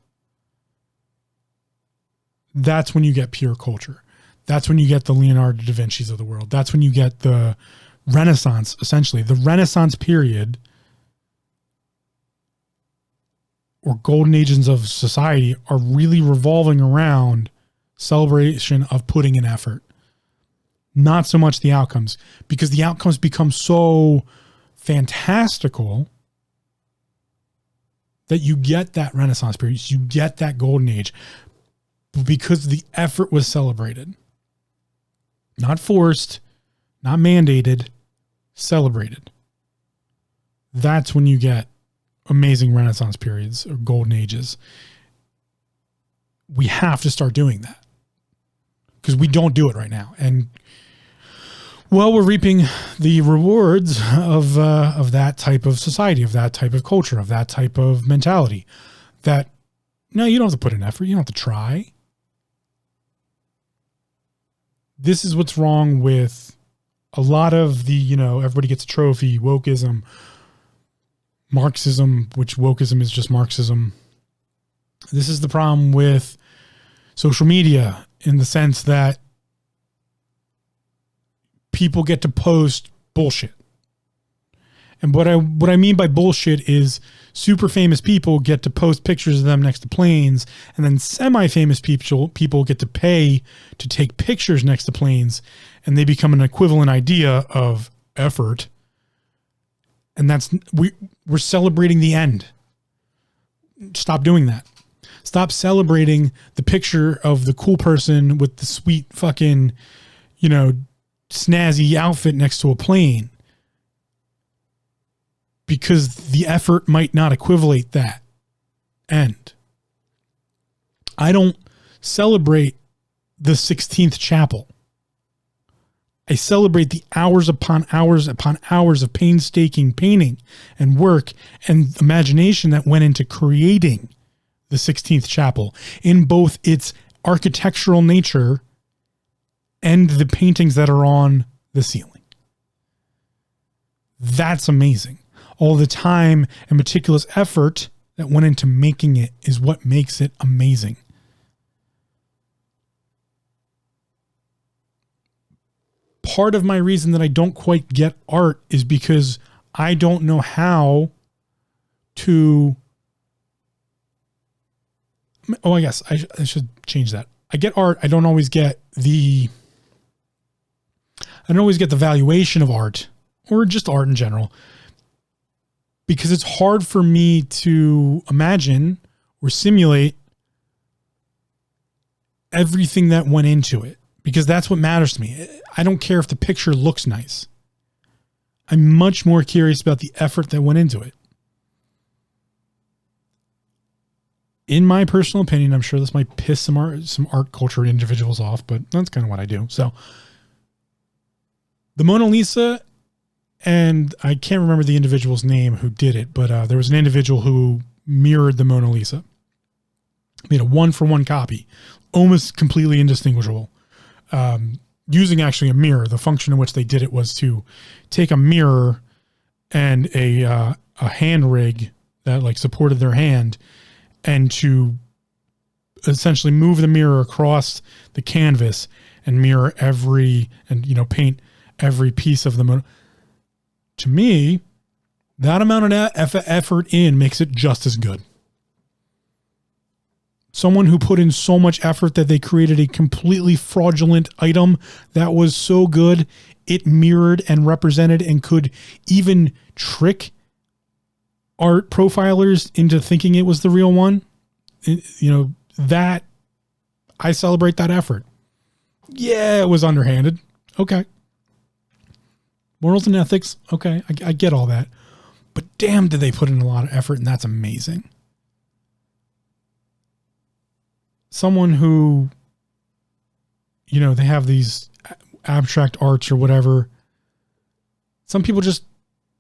that's when you get pure culture. That's when you get the Leonardo da Vinci's of the world. That's when you get the Renaissance, essentially. The Renaissance period or golden ages of society are really revolving around celebration of putting in effort. Not so much the outcomes, because the outcomes become so fantastical that you get that Renaissance period, you get that golden age, because the effort was celebrated. Not forced, not mandated, celebrated. That's when you get amazing Renaissance periods or golden ages. We have to start doing that because we don't do it right now. And well, we're reaping the rewards of that type of society, of that type of culture, of that type of mentality. That, no, you don't have to put in effort. You don't have to try. This is what's wrong with a lot of the, everybody gets a trophy, wokeism, Marxism, which wokeism is just Marxism. This is the problem with social media in the sense that people get to post bullshit. And what I mean by bullshit is super famous people get to post pictures of them next to planes, and then semi-famous people get to pay to take pictures next to planes, and they become an equivalent idea of effort. And that's we're celebrating the end. Stop doing that. Stop celebrating the picture of the cool person with the sweet fucking, snazzy outfit next to a plane, because the effort might not equivalent that end. I don't celebrate the 16th chapel. I celebrate the hours upon hours upon hours of painstaking painting and work and imagination that went into creating the 16th chapel in both its architectural nature and the paintings that are on the ceiling. That's amazing. All the time and meticulous effort that went into making it is what makes it amazing. Part of my reason that I don't quite get art is because I don't know how to... Oh, I guess I should change that. I get art. I don't always get the valuation of art, or just art in general, because it's hard for me to imagine or simulate everything that went into it, because that's what matters to me. I don't care if the picture looks nice. I'm much more curious about the effort that went into it. In my personal opinion, I'm sure this might piss some art culture individuals off, but that's kind of what I do. So the Mona Lisa, and I can't remember the individual's name who did it, but there was an individual who mirrored the Mona Lisa, made a 1-for-1 copy, almost completely indistinguishable, using actually a mirror. The function in which they did it was to take a mirror and a hand rig that like supported their hand, and to essentially move the mirror across the canvas and mirror paint every piece of the Mona. To me, that amount of effort in makes it just as good. Someone who put in so much effort that they created a completely fraudulent item that was so good, it mirrored and represented and could even trick art profilers into thinking it was the real one. That I celebrate that effort. Yeah, it was underhanded. Okay. Morals and ethics. Okay. I get all that, but damn, did they put in a lot of effort, and that's amazing. Someone who, they have these abstract arts or whatever. Some people just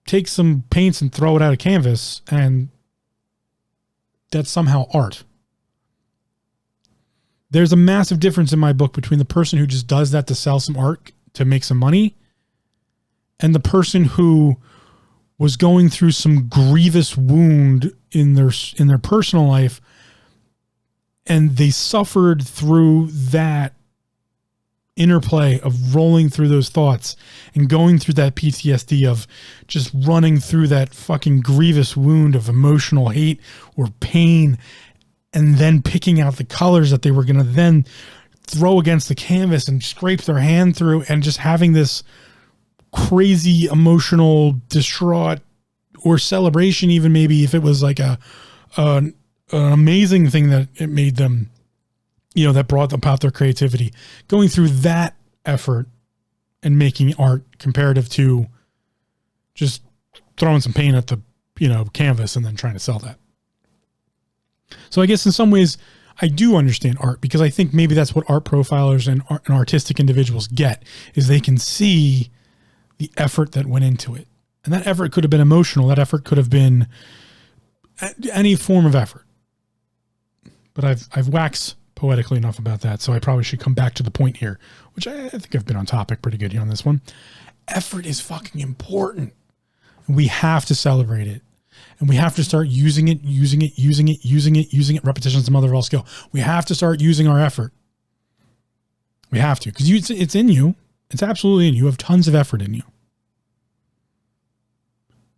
take some paints and throw it at a canvas, and that's somehow art. There's a massive difference in my book between the person who just does that to sell some art to make some money, and the person who was going through some grievous wound in their personal life, and they suffered through that interplay of rolling through those thoughts and going through that PTSD of just running through that fucking grievous wound of emotional hate or pain, and then picking out the colors that they were going to then throw against the canvas and scrape their hand through, and just having this crazy emotional distraught or celebration, even maybe if it was like an amazing thing that it made them, that brought about their creativity, going through that effort and making art comparative to just throwing some paint at the, canvas and then trying to sell that. So I guess in some ways I do understand art, because I think maybe that's what art profilers and artistic individuals get, is they can see the effort that went into it. And that effort could have been emotional. That effort could have been any form of effort. But I've waxed poetically enough about that, so I probably should come back to the point here, which I think I've been on topic pretty good here on this one. Effort is fucking important. We have to celebrate it. And we have to start using it. Repetition is the mother of all skill. We have to start using our effort. We have to, because it's in you. It's absolutely in you. You have tons of effort in you.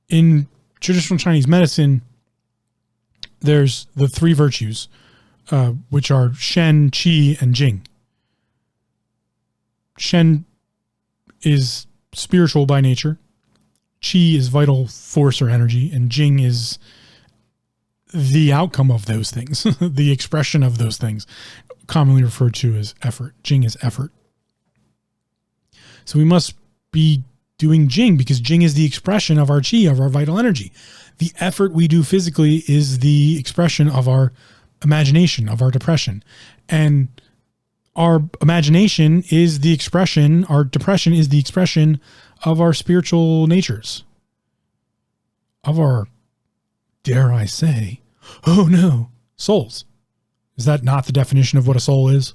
In traditional Chinese medicine, there's the 3 virtues, which are Shen, Qi, and Jing. Shen is spiritual by nature. Qi is vital force or energy, and Jing is the outcome of those things, the expression of those things, commonly referred to as effort. Jing is effort. So we must be doing Jing, because Jing is the expression of our Qi, of our vital energy. The effort we do physically is the expression of our imagination, of our depression. And our imagination is the expression, our depression is the expression of our spiritual natures, of our, dare I say, oh no, souls. Is that not the definition of what a soul is?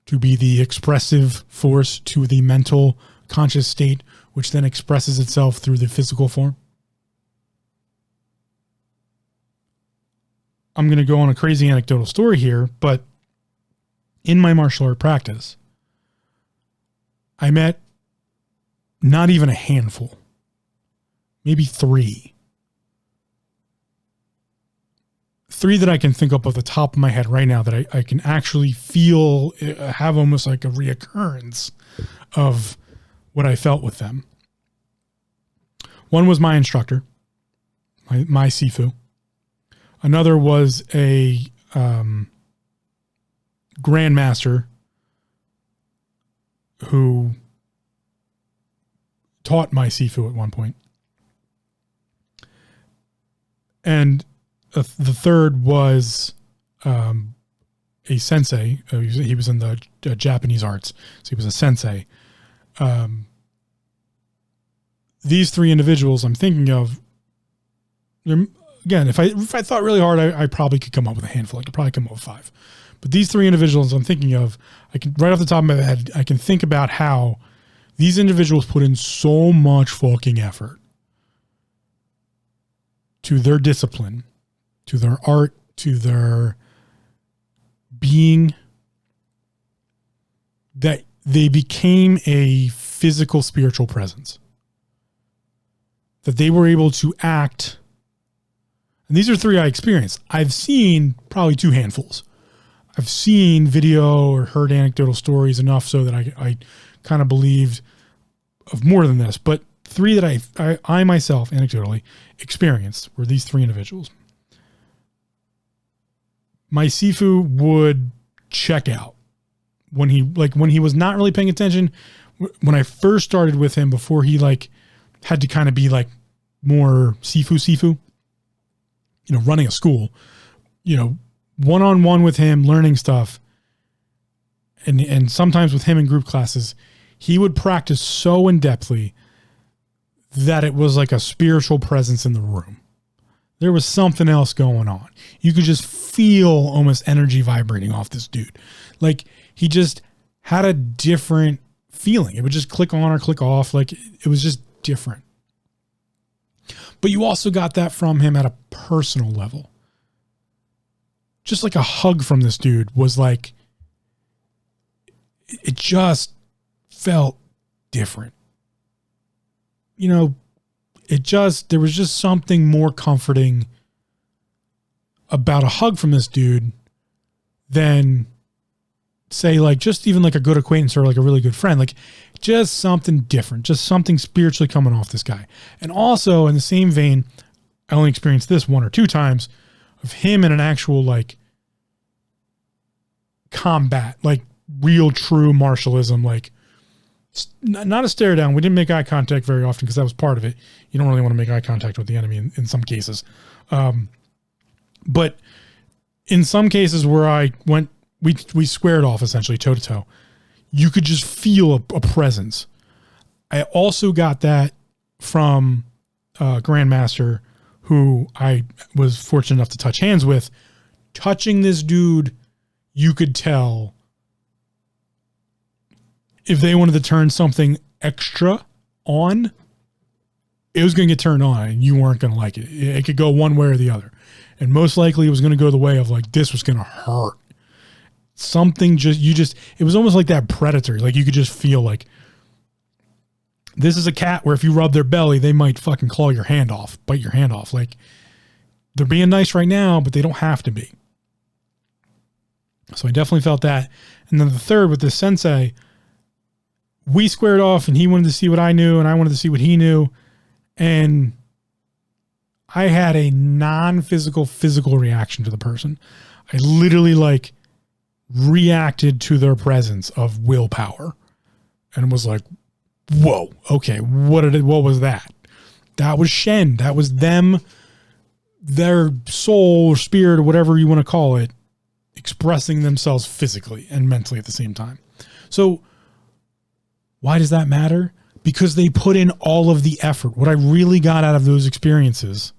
To be the expressive force to the mental conscious state, which then expresses itself through the physical form. I'm going to go on a crazy anecdotal story here, but in my martial art practice, I met not even a handful, maybe three that I can think up off the top of my head right now that I can actually feel, have almost like a reoccurrence of what I felt with them. One was my instructor, my Sifu. Another was a grandmaster who taught my Sifu at one point. And the third was a sensei. He was in the Japanese arts, so he was a sensei. These three individuals I'm thinking of, again, if I thought really hard, I probably could come up with a handful. I could probably come up with 5. But these three individuals I'm thinking of, I can, right off the top of my head, I can think about how these individuals put in so much fucking effort to their discipline, to their art, to their being, that they became a physical spiritual presence. That they were able to act. And these are 3 I experienced. I've seen probably 2 handfuls. I've seen video or heard anecdotal stories enough so that I kind of believed of more than this. But 3 that I myself anecdotally experienced were these 3 individuals. My Sifu would check out when he was not really paying attention. When I first started with him, before he had to kind of be more Sifu, running a school, one-on-one with him, learning stuff. And sometimes with him in group classes, he would practice so in-depthly that it was like a spiritual presence in the room. There was something else going on. You could just feel almost energy vibrating off this dude. He just had a different feeling. It would just click on or click off. It was just different. But you also got that from him at a personal level. Just like a hug from this dude was it just felt different. There was just something more comforting about a hug from this dude than, say, just even a good acquaintance or a really good friend. Just something different, just something spiritually coming off this guy. And also in the same vein, I only experienced this 1 or 2 times of him in an actual combat, real true martialism, not a stare down. We didn't make eye contact very often because that was part of it. You don't really want to make eye contact with the enemy in some cases. But in some cases where we squared off essentially toe to toe, you could just feel a presence. I also got that from Grandmaster, who I was fortunate enough to touch hands with. Touching this dude, you could tell if they wanted to turn something extra on, it was going to get turned on and you weren't going to like it. It could go one way or the other. And most likely it was going to go the way of this was going to hurt. Something it was almost like that predator. You could just feel this is a cat where if you rub their belly, they might fucking claw your hand off, bite your hand off. They're being nice right now, but they don't have to be. So I definitely felt that. And then the third with this sensei, we squared off and he wanted to see what I knew and I wanted to see what he knew. And I had a physical reaction to the person. I literally reacted to their presence of willpower and was whoa, okay, what was that? That was Shen. That was them, their soul or spirit or whatever you want to call it, expressing themselves physically and mentally at the same time. So why does that matter? Because they put in all of the effort. What I really got out of those experiences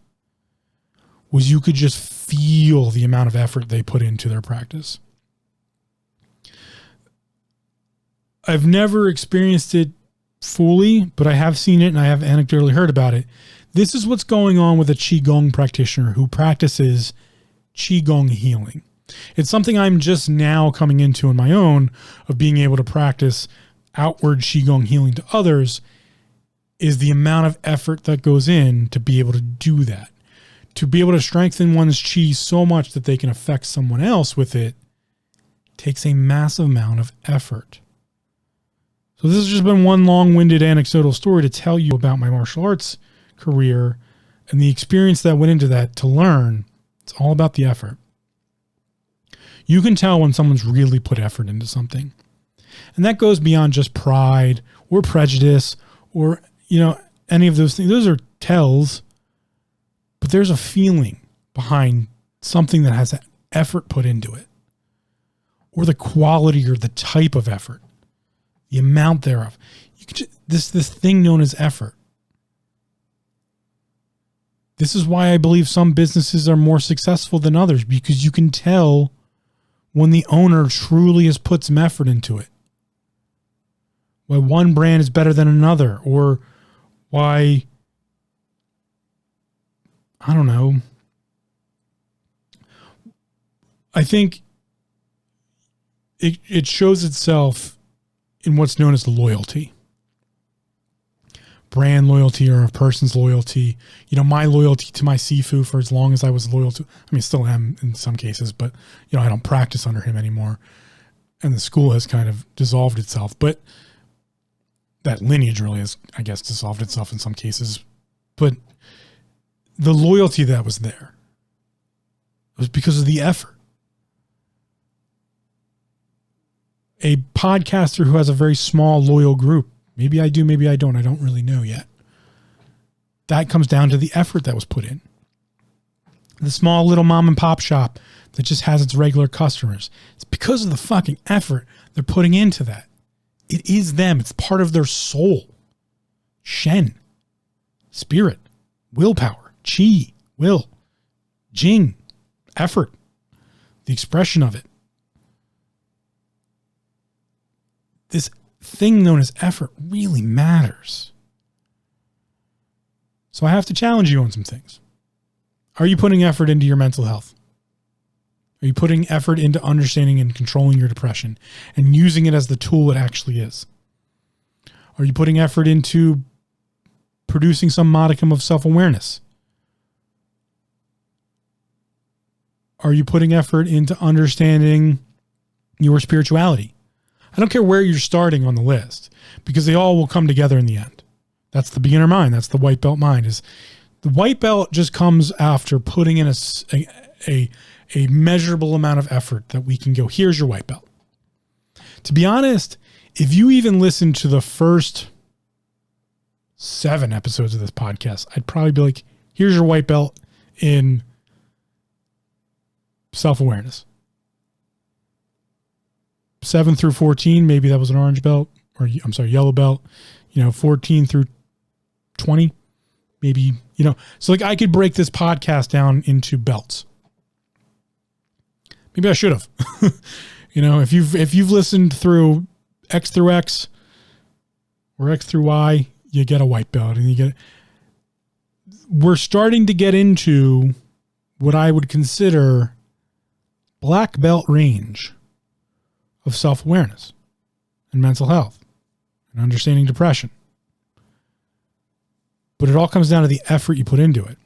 was you could just feel the amount of effort they put into their practice. I've never experienced it fully, but I have seen it and I have anecdotally heard about it. This is what's going on with a Qigong practitioner who practices Qigong healing. It's something I'm just now coming into on my own, of being able to practice outward Qigong healing to others, is the amount of effort that goes in to be able to do that. To be able to strengthen one's Qi so much that they can affect someone else with it takes a massive amount of effort. So this has just been one long-winded anecdotal story to tell you about my martial arts career and the experience that went into that to learn. It's all about the effort. You can tell when someone's really put effort into something. And that goes beyond just pride or prejudice or, any of those things. Those are tells. But there's a feeling behind something that has effort put into it, or the quality or the type of effort, the amount thereof. This thing known as effort. This is why I believe some businesses are more successful than others, because you can tell when the owner truly has put some effort into it. Why one brand is better than another, or why, I don't know. I think it shows itself in what's known as loyalty. Brand loyalty, or a person's loyalty. My loyalty to my Sifu, for as long as I was loyal to, still am in some cases, but, I don't practice under him anymore. And the school has kind of dissolved itself. But that lineage really has, I guess, dissolved itself in some cases. But the loyalty that was there was because of the effort. A podcaster who has a very small, loyal group, maybe I do, maybe I don't really know yet. That comes down to the effort that was put in. The small little mom and pop shop that just has its regular customers. It's because of the fucking effort they're putting into that. It is them. It's part of their soul. Shen. Spirit. Willpower. Qi. Will. Jing. Effort. The expression of it. This thing known as effort really matters. So I have to challenge you on some things. Are you putting effort into your mental health? Are you putting effort into understanding and controlling your depression and using it as the tool it actually is? Are you putting effort into producing some modicum of self-awareness? Are you putting effort into understanding your spirituality? I don't care where you're starting on the list, because they all will come together in the end. That's the beginner mind. That's the white belt mind. Is the white belt just comes after putting in a measurable amount of effort that we can go, here's your white belt. To be honest, if you even listen to the first 7 episodes of this podcast, I'd probably be like, here's your white belt in self-awareness. 7 through 14, maybe that was an orange belt, or I'm sorry, yellow belt, 14 through 20, maybe, so like I could break this podcast down into belts. Maybe I should have, if you've listened through X through X or X through Y, you get a white belt, and we're starting to get into what I would consider black belt range of self-awareness and mental health and understanding depression. But it all comes down to the effort you put into it.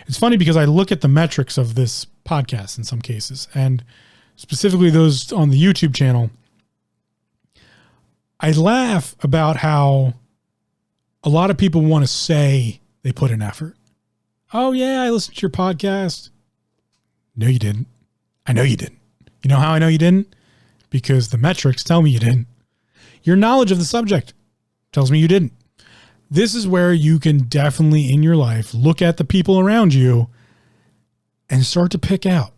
It's funny because I look at the metrics of this podcast in some cases, and specifically those on the YouTube channel. I laugh about how a lot of people want to say they put in effort. Oh yeah, I listened to your podcast. No, you didn't. I know you didn't. You know how I know you didn't? Because the metrics tell me you didn't. Your knowledge of the subject tells me you didn't. This is where you can definitely in your life look at the people around you and start to pick out.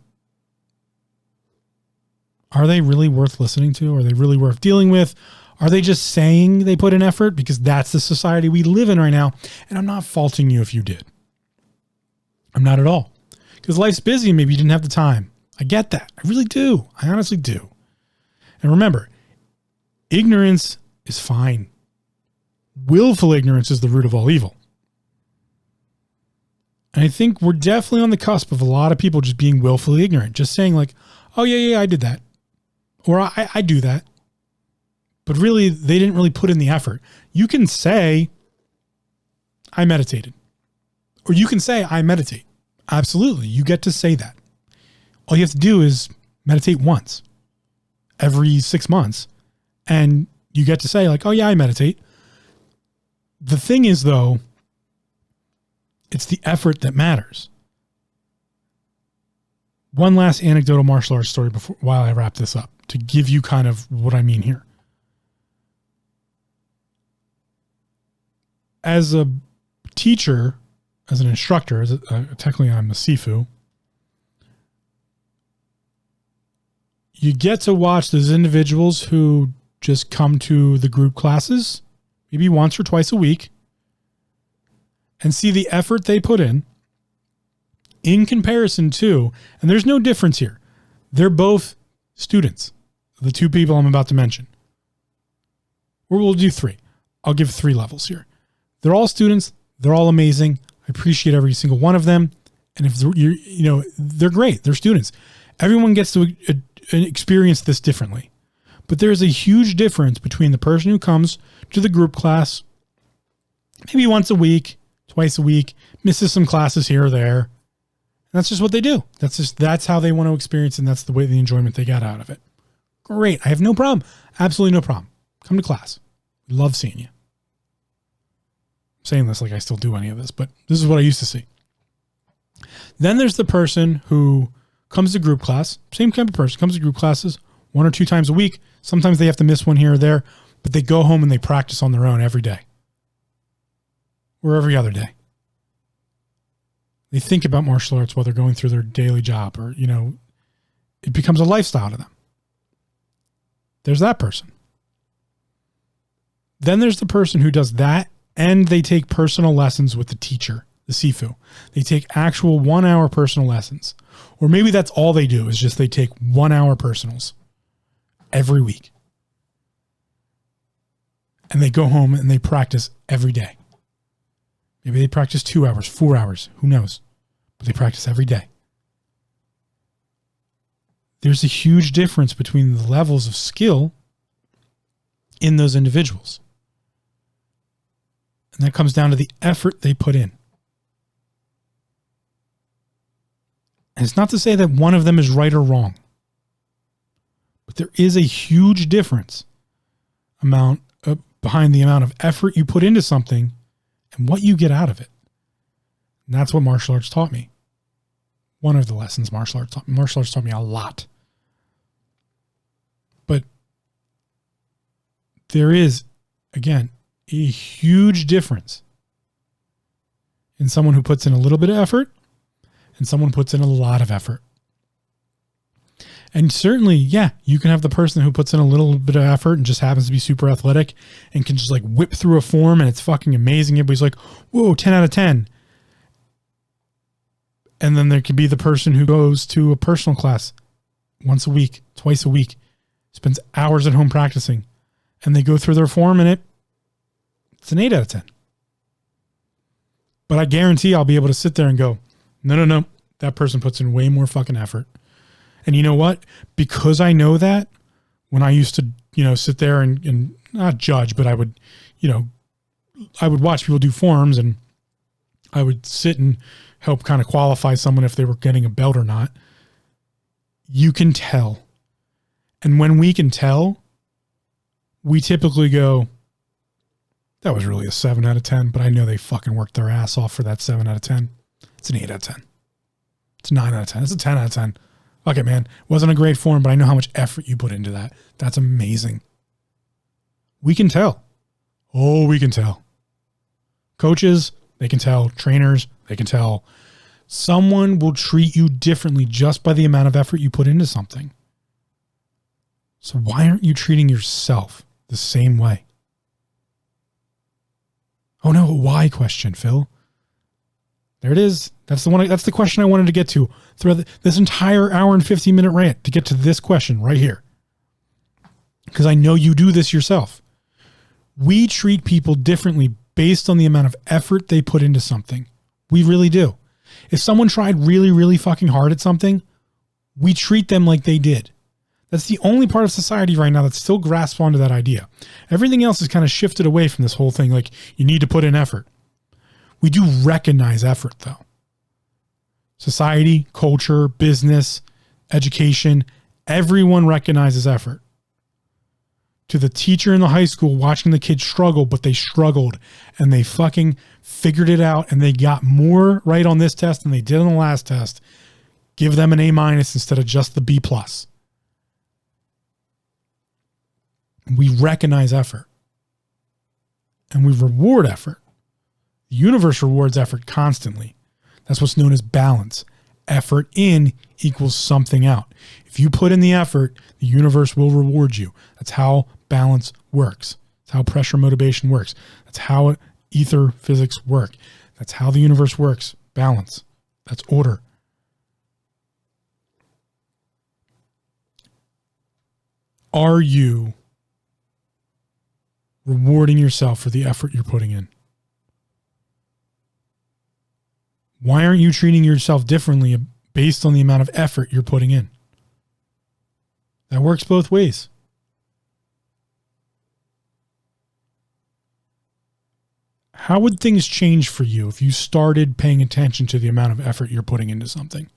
Are they really worth listening to? Are they really worth dealing with? Are they just saying they put in effort? Because that's the society we live in right now. And I'm not faulting you if you did. I'm not at all. Because life's busy and maybe you didn't have the time. I get that. I really do. I honestly do. And remember, ignorance is fine. Willful ignorance is the root of all evil. And I think we're definitely on the cusp of a lot of people just being willfully ignorant, just saying like, oh yeah, I did that. Or I do that. But really, they didn't really put in the effort. You can say, I meditated. Or you can say, I meditate. Absolutely. You get to say that. All you have to do is meditate once every 6 months. And you get to say like, oh yeah, I meditate. The thing is though, it's the effort that matters. One last anecdotal martial arts story while I wrap this up to give you kind of what I mean here. As a teacher, as an instructor, technically I'm a Sifu, you get to watch those individuals who just come to the group classes, maybe once or twice a week, and see the effort they put in comparison to, and there's no difference here. They're both students, the two people I'm about to mention. Or we'll do three. I'll give 3 levels here. They're all students. They're all amazing. I appreciate every single one of them. And if they're great. They're students. Everyone gets to experience this differently. But there's a huge difference between the person who comes to the group class maybe once a week, twice a week, misses some classes here or there. And that's just what they do. That's how they want to experience, and that's the enjoyment they got out of it. Great. I have no problem. Absolutely no problem. Come to class. Love seeing you. I'm saying this like I still do any of this, but this is what I used to see. Then there's the person who comes to group class, same kind of person, comes to group classes 1 or 2 times a week. Sometimes they have to miss one here or there, but they go home and they practice on their own every day or every other day. They think about martial arts while they're going through their daily job, or, it becomes a lifestyle to them. There's that person. Then there's the person who does that, and they take personal lessons with the teacher, the Sifu. They take actual 1-hour personal lessons. Or maybe that's all they do, is just they take 1-hour personals every week. And they go home and they practice every day. Maybe they practice 2 hours, 4 hours, who knows? But they practice every day. There's a huge difference between the levels of skill in those individuals. And that comes down to the effort they put in. And it's not to say that one of them is right or wrong, but there is a huge difference behind the amount of effort you put into something and what you get out of it. And that's what martial arts taught me. One of the lessons martial arts taught me. Martial arts taught me a lot. But there is, again, a huge difference in someone who puts in a little bit of effort and someone puts in a lot of effort. And certainly, yeah, you can have the person who puts in a little bit of effort and just happens to be super athletic and can just like whip through a form and it's fucking amazing. Everybody's like, whoa, 10 out of 10. And then there could be the person who goes to a personal class once a week, twice a week, spends hours at home practicing, and they go through their form and it's an 8 out of 10. But I guarantee I'll be able to sit there and go, no, that person puts in way more fucking effort. And you know what? Because I know that, when I used to, sit there and not judge, but I would watch people do forms, and I would sit and help kind of qualify someone if they were getting a belt or not. You can tell. And when we can tell, we typically go, that was really a 7 out of 10, but I know they fucking worked their ass off for that 7 out of 10. It's an 8 out of 10. It's a 9 out of 10. It's a 10 out of 10. Okay, man. It wasn't a great form, but I know how much effort you put into that. That's amazing. We can tell. Oh, we can tell. Coaches, they can tell. Trainers, they can tell. Someone will treat you differently just by the amount of effort you put into something. So why aren't you treating yourself the same way? Oh no, why question, Phil? There it is. That's the one. That's the question I wanted to get to throughout this entire hour and 15-minute rant, to get to this question right here. Because I know you do this yourself. We treat people differently based on the amount of effort they put into something. We really do. If someone tried really, really fucking hard at something, we treat them like they did. That's the only part of society right now that still grasps onto that idea. Everything else is kind of shifted away from this whole thing. Like, you need to put in effort. We do recognize effort, though. Society, culture, business, education, everyone recognizes effort. To the teacher in the high school watching the kids struggle, but they struggled and they fucking figured it out and they got more right on this test than they did on the last test, give them an A- instead of just the B+. We recognize effort and we reward effort. The universe rewards effort constantly. That's what's known as balance. Effort in equals something out. If you put in the effort, the universe will reward you. That's how balance works. That's how pressure motivation works. That's how ether physics work. That's how the universe works. Balance. That's order. Are you rewarding yourself for the effort you're putting in? Why aren't you treating yourself differently based on the amount of effort you're putting in? That works both ways. How would things change for you if you started paying attention to the amount of effort you're putting into something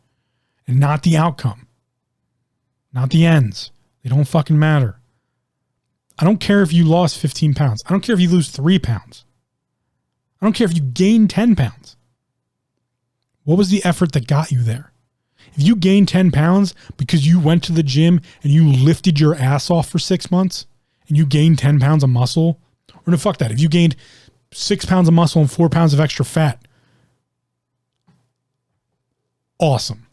and not the outcome, not the ends? They don't fucking matter. I don't care if you lost 15 pounds. I don't care if you lose 3 pounds. I don't care if you gain 10 pounds. What was the effort that got you there? If you gained 10 pounds because you went to the gym and you lifted your ass off for 6 months and you gained 10 pounds of muscle, or no, fuck that. If you gained 6 pounds of muscle and 4 pounds of extra fat, awesome.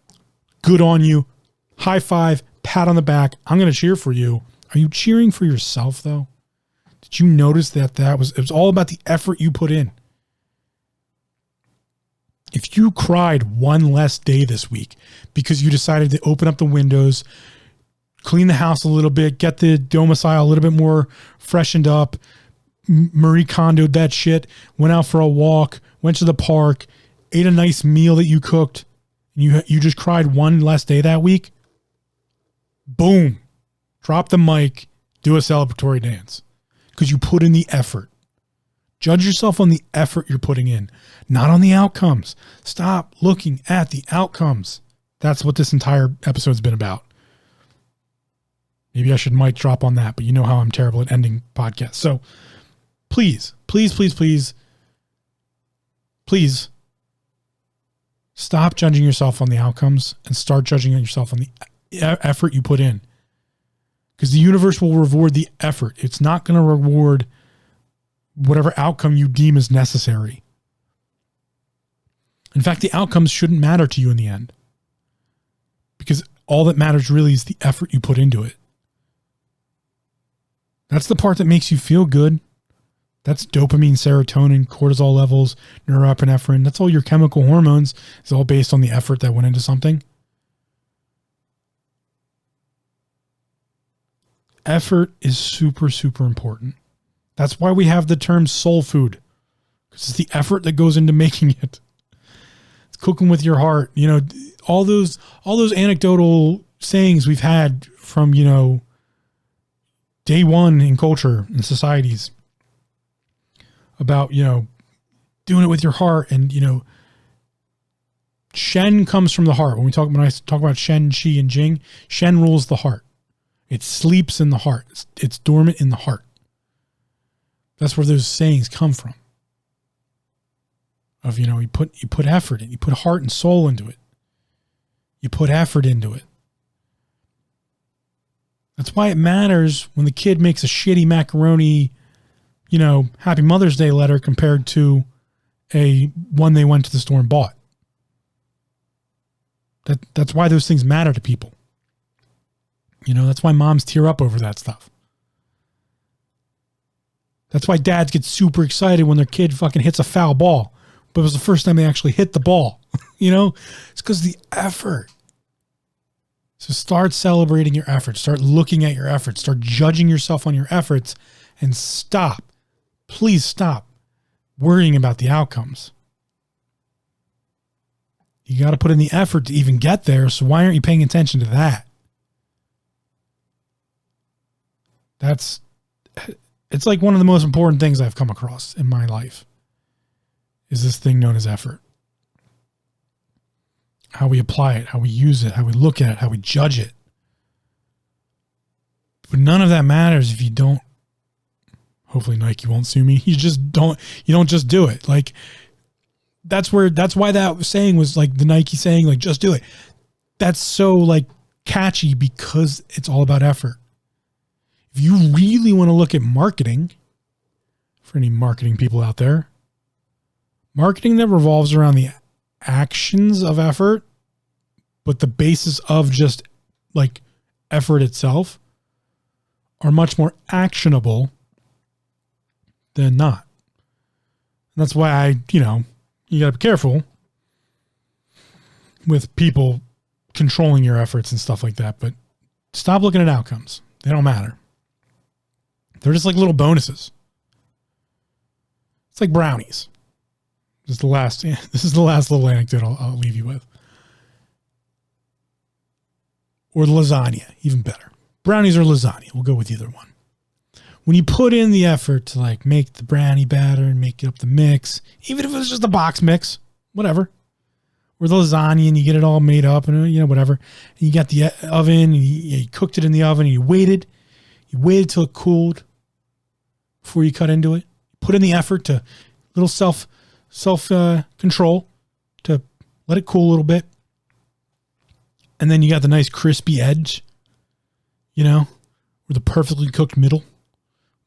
Good on you. High five, pat on the back. I'm going to cheer for you. Are you cheering for yourself though? Did you notice that it was all about the effort you put in? If you cried one less day this week because you decided to open up the windows, clean the house a little bit, get the domicile a little bit more freshened up, Marie Kondo'd that shit, went out for a walk, went to the park, ate a nice meal that you cooked, and you just cried one less day that week, boom, drop the mic, do a celebratory dance because you put in the effort. Judge yourself on the effort you're putting in, not on the outcomes. Stop looking at the outcomes. That's what this entire episode's been about. Maybe I should mic drop on that, but you know how I'm terrible at ending podcasts. So please, please, please, please, please stop judging yourself on the outcomes and start judging yourself on the effort you put in. Because the universe will reward the effort. It's not going to reward whatever outcome you deem is necessary. In fact, the outcomes shouldn't matter to you in the end. Because all that matters really is the effort you put into it. That's the part that makes you feel good. That's dopamine, serotonin, cortisol levels, norepinephrine. That's all your chemical hormones. It's all based on the effort that went into something. Effort is super, super important. That's why we have the term soul food, because it's the effort that goes into making it. It's cooking with your heart. You know, all those anecdotal sayings we've had from, day one in culture and societies about, doing it with your heart. And, Shen comes from the heart. When I talk about Shen, Qi, and Jing, Shen rules the heart. It sleeps in the heart. It's dormant in the heart. That's where those sayings come from. Of, you put effort in, you put heart and soul into it. You put effort into it. That's why it matters when the kid makes a shitty macaroni, Happy Mother's Day letter compared to a one they went to the store and bought. That's why those things matter to people. That's why moms tear up over that stuff. That's why dads get super excited when their kid fucking hits a foul ball, but it was the first time they actually hit the ball. It's because of the effort. So start celebrating your efforts. Start looking at your efforts. Start judging yourself on your efforts, and stop. Please stop worrying about the outcomes. You got to put in the effort to even get there. So why aren't you paying attention to that? It's like one of the most important things I've come across in my life is this thing known as effort. How we apply it, how we use it, how we look at it, how we judge it. But none of that matters if you don't, hopefully Nike won't sue me. You don't just do it. Like that's why that saying was like the Nike saying, like, just do it. That's so like catchy because it's all about effort. If you really want to look at marketing, for any marketing people out there, marketing that revolves around the actions of effort, but the basis of just like effort itself are much more actionable than not. And that's why you got to be careful with people controlling your efforts and stuff like that, but stop looking at outcomes. They don't matter. They're just like little bonuses. It's like brownies. This is the last little anecdote I'll leave you with. Or lasagna, even better. Brownies or lasagna, we'll go with either one. When you put in the effort to like make the brownie batter and make up the mix, even if it was just a box mix, whatever, or the lasagna and you get it all made up and whatever, and you got the oven and you cooked it in the oven and you waited till it cooled before you cut into it. Put in the effort to little self control to let it cool a little bit. And then you got the nice crispy edge, or the perfectly cooked middle,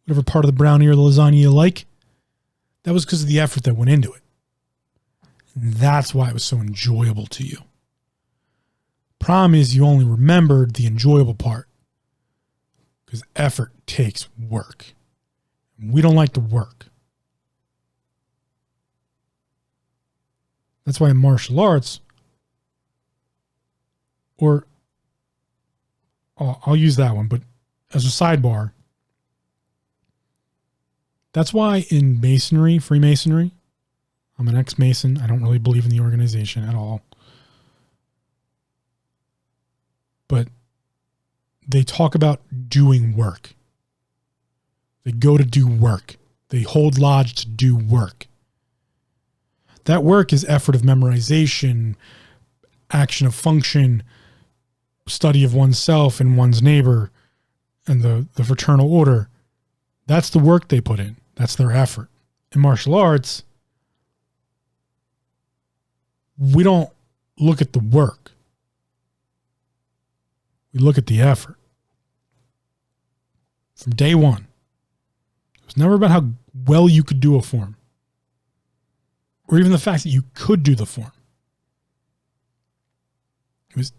whatever part of the brownie or the lasagna you like. That was because of the effort that went into it. And that's why it was so enjoyable to you. Problem is you only remembered the enjoyable part because effort takes work. And we don't like to work. That's why in martial arts, or I'll use that one, but as a sidebar, that's why in Masonry, Freemasonry, I'm an ex-Mason. I don't really believe in the organization at all. But they talk about doing work. They go to do work. They hold lodge to do work. That work is effort of memorization, action of function, study of oneself and one's neighbor, and the fraternal order. That's the work they put in. That's their effort. In martial arts, we don't look at the work. We look at the effort. From day one, it was never about how well you could do a form, or even the fact that you could do the form. It was,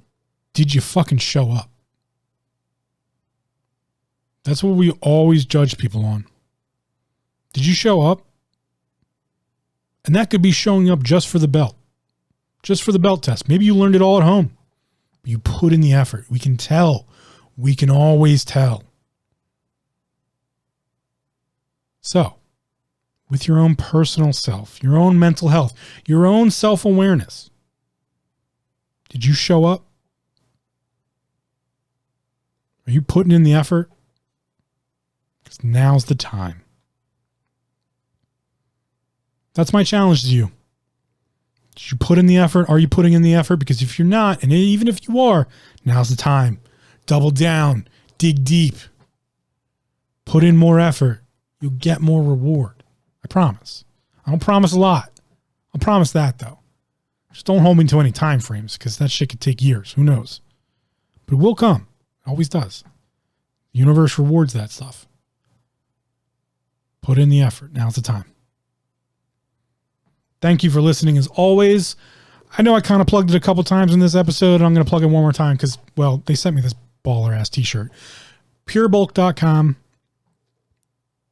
did you fucking show up? That's what we always judge people on. Did you show up? And that could be showing up just for the belt. Just for the belt test. Maybe you learned it all at home. But you put in the effort. We can tell. We can always tell. So, with your own personal self, your own mental health, your own self-awareness, did you show up? Are you putting in the effort? Because now's the time. That's my challenge to you. Did you put in the effort? Are you putting in the effort? Because if you're not, and even if you are, now's the time. Double down. Dig deep. Put in more effort. You'll get more reward. I promise. I don't promise a lot. I'll promise that, though. Just don't hold me to any time frames, because that shit could take years. Who knows? But it will come. It always does. The universe rewards that stuff. Put in the effort. Now's the time. Thank you for listening as always. I know I kind of plugged it a couple times in this episode, and I'm going to plug it one more time because, well, they sent me this baller ass t-shirt. Purebulk.com.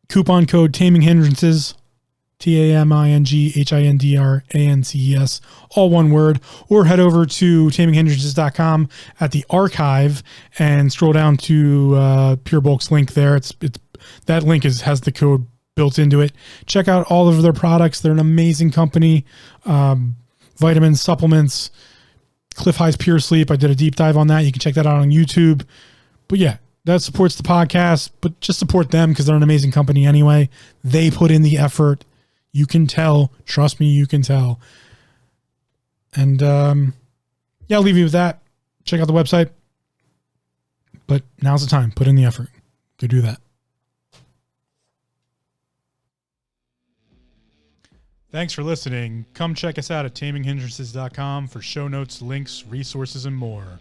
Coupon code Taming Hindrances. TAMINGHINDRANCES. All one word. Or head over to taminghindrances.com at the archive and scroll down to Pure Bulk's link there. It's that link has the code built into it. Check out all of their products. They're an amazing company. vitamins, supplements, Cliff High's Pure Sleep. I did a deep dive on that. You can check that out on YouTube. But yeah, that supports the podcast, but just support them because they're an amazing company anyway. They put in the effort. You can tell. Trust me, you can tell. And yeah, I'll leave you with that. Check out the website. But now's the time. Put in the effort. Go do that. Thanks for listening. Come check us out at taminghindrances.com for show notes, links, resources, and more.